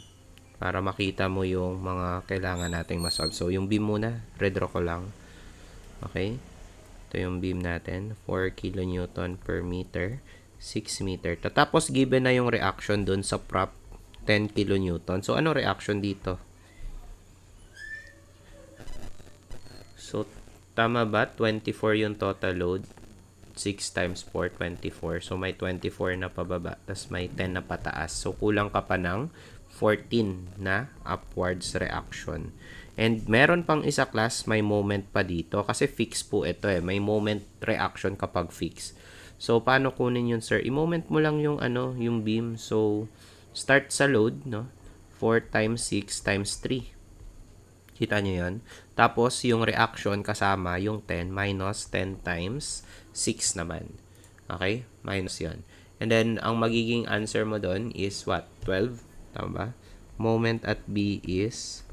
para makita mo yung mga kailangan nating masolve. So, yung beam muna, redraw ko lang. Okay? Ito yung beam natin, 4 kN per meter, 6 meter. Tapos, given na yung reaction dun sa prop, 10 kN. So, ano reaction dito? So, tama ba? 24 yung total load. 6 times 4, 24. So, may 24 na pababa. Tapos, may 10 na pataas. So, kulang ka pa ng 14 na upwards reaction. And meron pang isa class, may moment pa dito. Kasi fix po ito eh. May moment reaction kapag fix. So, paano kunin yun, sir? I-moment mo lang yung, yung beam. So, start sa load, no? 4 times 6 times 3. Kita nyo yun? Tapos, yung reaction kasama, yung 10, minus 10 times 6 naman. Okay? Minus yun. And then, ang magiging answer mo doon is what? 12. Tama ba? Moment at B is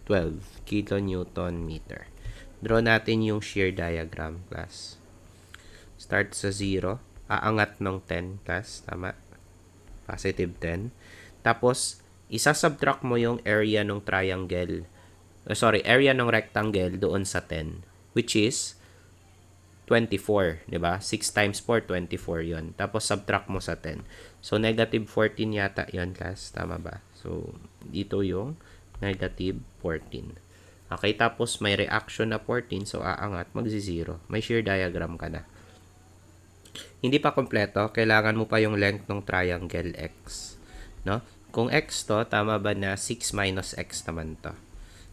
12 kilonewton meter. Draw natin yung shear diagram, class. Start sa 0. Aangat ng 10, class. Tama? Positive 10. Tapos, isa-subtract mo yung area ng triangle. Area ng rectangle doon sa 10. Which is 24, di ba? 6 times 4, 24 yon. Tapos, subtract mo sa 10. So, negative 14 yata yon, class. Tama ba? So, dito yung negative 14. Okay, tapos may reaction na 14. So, aangat, magzi-0. May shear diagram ka na. Hindi pa kompleto. Kailangan mo pa yung length ng triangle X. No? Kung X to, tama ba na 6 minus X naman to?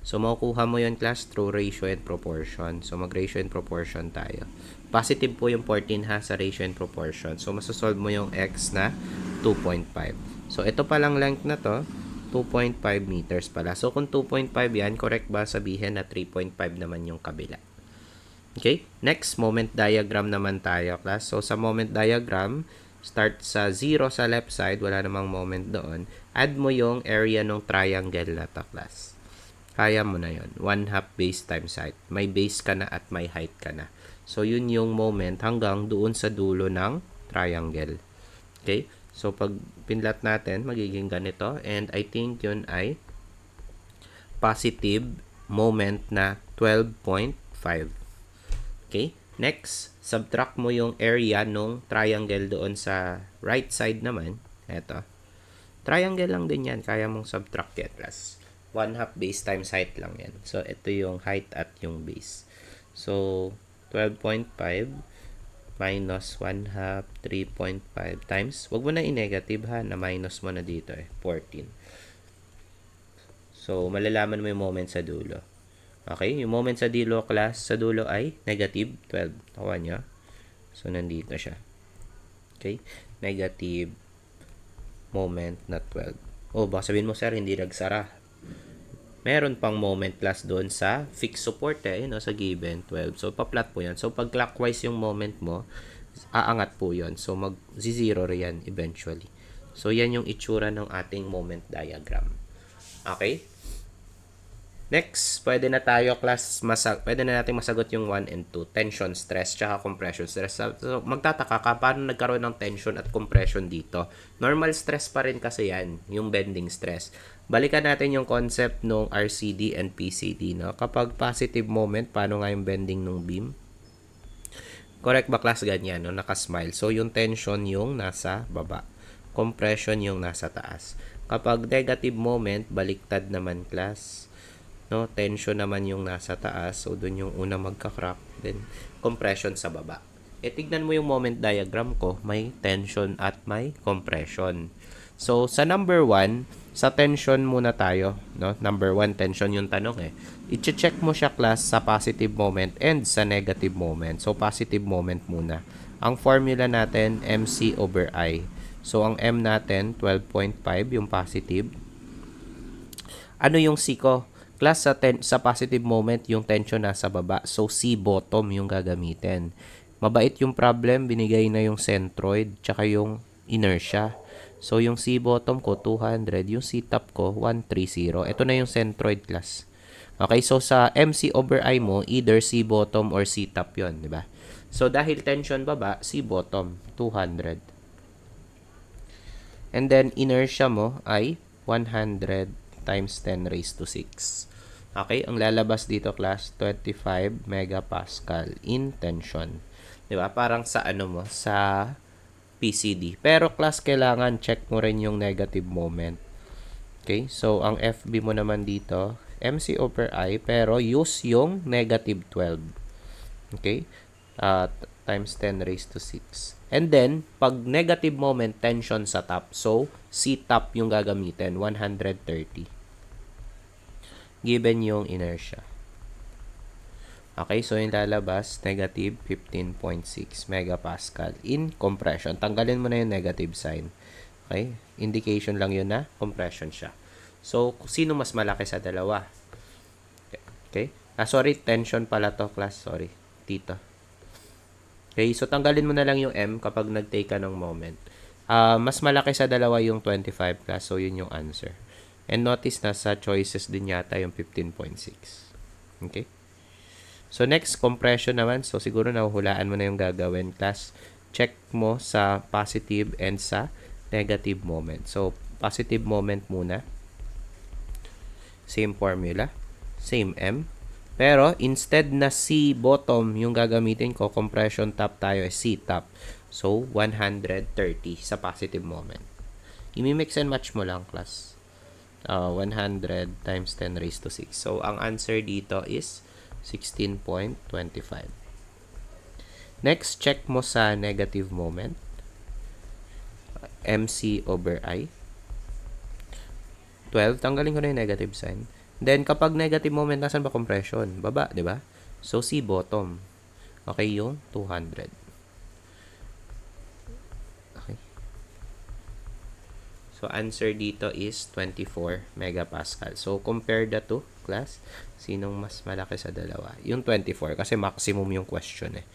So, makukuha mo yun, class, through ratio and proportion. So, mag-ratio and proportion tayo. Positive po yung 14 ha sa ratio and proportion. So, masasolve mo yung X na 2.5. So, ito palang length na to, 2.5 meters pala. So, kung 2.5 yan, correct ba sabihin na 3.5 naman yung kabila? Okay? Next, moment diagram naman tayo, class. So, sa moment diagram, start sa 0 sa left side, wala namang moment doon. Add mo yung area ng triangle na to, class. Kaya mo na yon. 1/2 base times height. May base ka na at may height ka na. So, yun yung moment hanggang doon sa dulo ng triangle. Okay? So, pag pinlat natin, magiging ganito. And I think yun ay positive moment na 12.5. Okay? Next, subtract mo yung area nung triangle doon sa right side naman. Eto. Triangle lang din yan. Kaya mong subtract yan, class. 1/2 base times height lang yan. So, ito yung height at yung base. So, 12.5 minus 1/2, 3.5 times. Wag mo na i-negative ha, na minus mo na dito eh, 14. So, malalaman mo yung moment sa dulo. Okay, yung moment sa dulo, class, sa dulo ay negative 12. Nakuha nyo? So, nandito siya. Okay, negative moment na 12. Oh, baka sabihin mo, sir, hindi nagsara. Meron pang moment, class, doon sa fixed support eh, sa given 12. So, pa-plot po yan. So, pag clockwise yung moment mo, aangat po yon. So, mag-zero yan eventually. So, yan yung itsura ng ating moment diagram. Okay? Next, pwede na tayo, class, pwede na natin masagot yung 1 and 2. Tension stress, tsaka compression stress. So, magtataka ka, paano nagkaroon ng tension at compression dito? Normal stress pa rin kasi yan, yung bending stress. Balikan natin yung concept ng RCD and PCD. No? Kapag positive moment, paano nga yung bending ng beam? Correct ba, class? Ganyan, no? Nakasmile. So, yung tension yung nasa baba. Compression yung nasa taas. Kapag negative moment, baliktad naman, class. No? Tension naman yung nasa taas. So, dun yung una magka-crack. Then, compression sa baba. Tignan mo yung moment diagram ko. May tension at may compression. So, sa number 1, sa tension muna tayo. No? Number 1, tension yung tanong eh. I-check mo siya, class, sa positive moment and sa negative moment. So, positive moment muna. Ang formula natin, MC over I. So, ang M natin, 12.5, yung positive. Ano yung C ko? Class, sa positive moment, yung tension nasa baba. So, C bottom yung gagamitin. Mabait yung problem, binigay na yung centroid, tsaka yung inertia. So, yung C bottom ko, 200. Yung C top ko, 130. Ito na yung centroid, class. Okay, so sa MC over I mo, either C bottom or C top yon, di ba? So, dahil tension baba, C bottom, 200. And then, inertia mo ay 130. times 10 raised to 6. Okay, ang lalabas dito class, 25 megapascal in tension. 'Di ba? Parang sa ano mo, sa PCD. Pero class, kailangan check mo rin yung negative moment. Okay, so ang FB mo naman dito, MC over I, pero use yung negative 12. Okay, times 10 raised to 6. And then, pag negative moment, tension sa top. So, C top yung gagamitin, 130. Given yung inertia. Okay, so yung lalabas, negative 15.6 megapascal in compression. Tanggalin mo na yung negative sign. Okay, indication lang yun na compression siya. So, sino mas malaki sa dalawa? Okay, sorry, tension pala to class. Sorry, dito. Okay, so tanggalin mo na lang yung M kapag nag-take ka ng moment. Mas malaki sa dalawa yung 25 class, so yun yung answer. And notice na sa choices din yata yung 15.6. Okay? So next, compression naman. So siguro nahuhulaan mo na yung gagawin class. Check mo sa positive and sa negative moment. So positive moment muna. Same formula. Same M. Pero instead na C bottom yung gagamitin ko, compression top tayo, C top. So 130 sa positive moment. I-mix and match mo lang class. 100 times 10 raised to 6. So, ang answer dito is 16.25. Next, check mo sa negative moment. MC over I. 12. Tanggalin ko na yung negative sign. Then, kapag negative moment, nasan ba compression? Baba, di ba? So, C bottom. Okay, yung 200. So, answer dito is 24 megapascal. So, compare the two, class. Sinong mas malaki sa dalawa? Yung 24, kasi maximum yung question eh.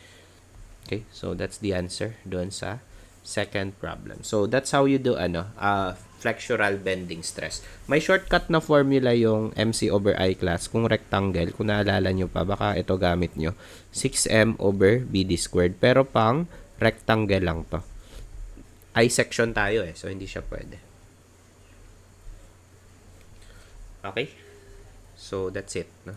Okay, so that's the answer doon sa second problem. So, that's how you do, flexural bending stress. May shortcut na formula yung MC over I class. Kung rectangle, kung naalala nyo pa, baka ito gamit nyo. 6M over BD squared. Pero pang rectangle lang to. I section tayo eh, so hindi siya pwede. Okay? So, that's it. No?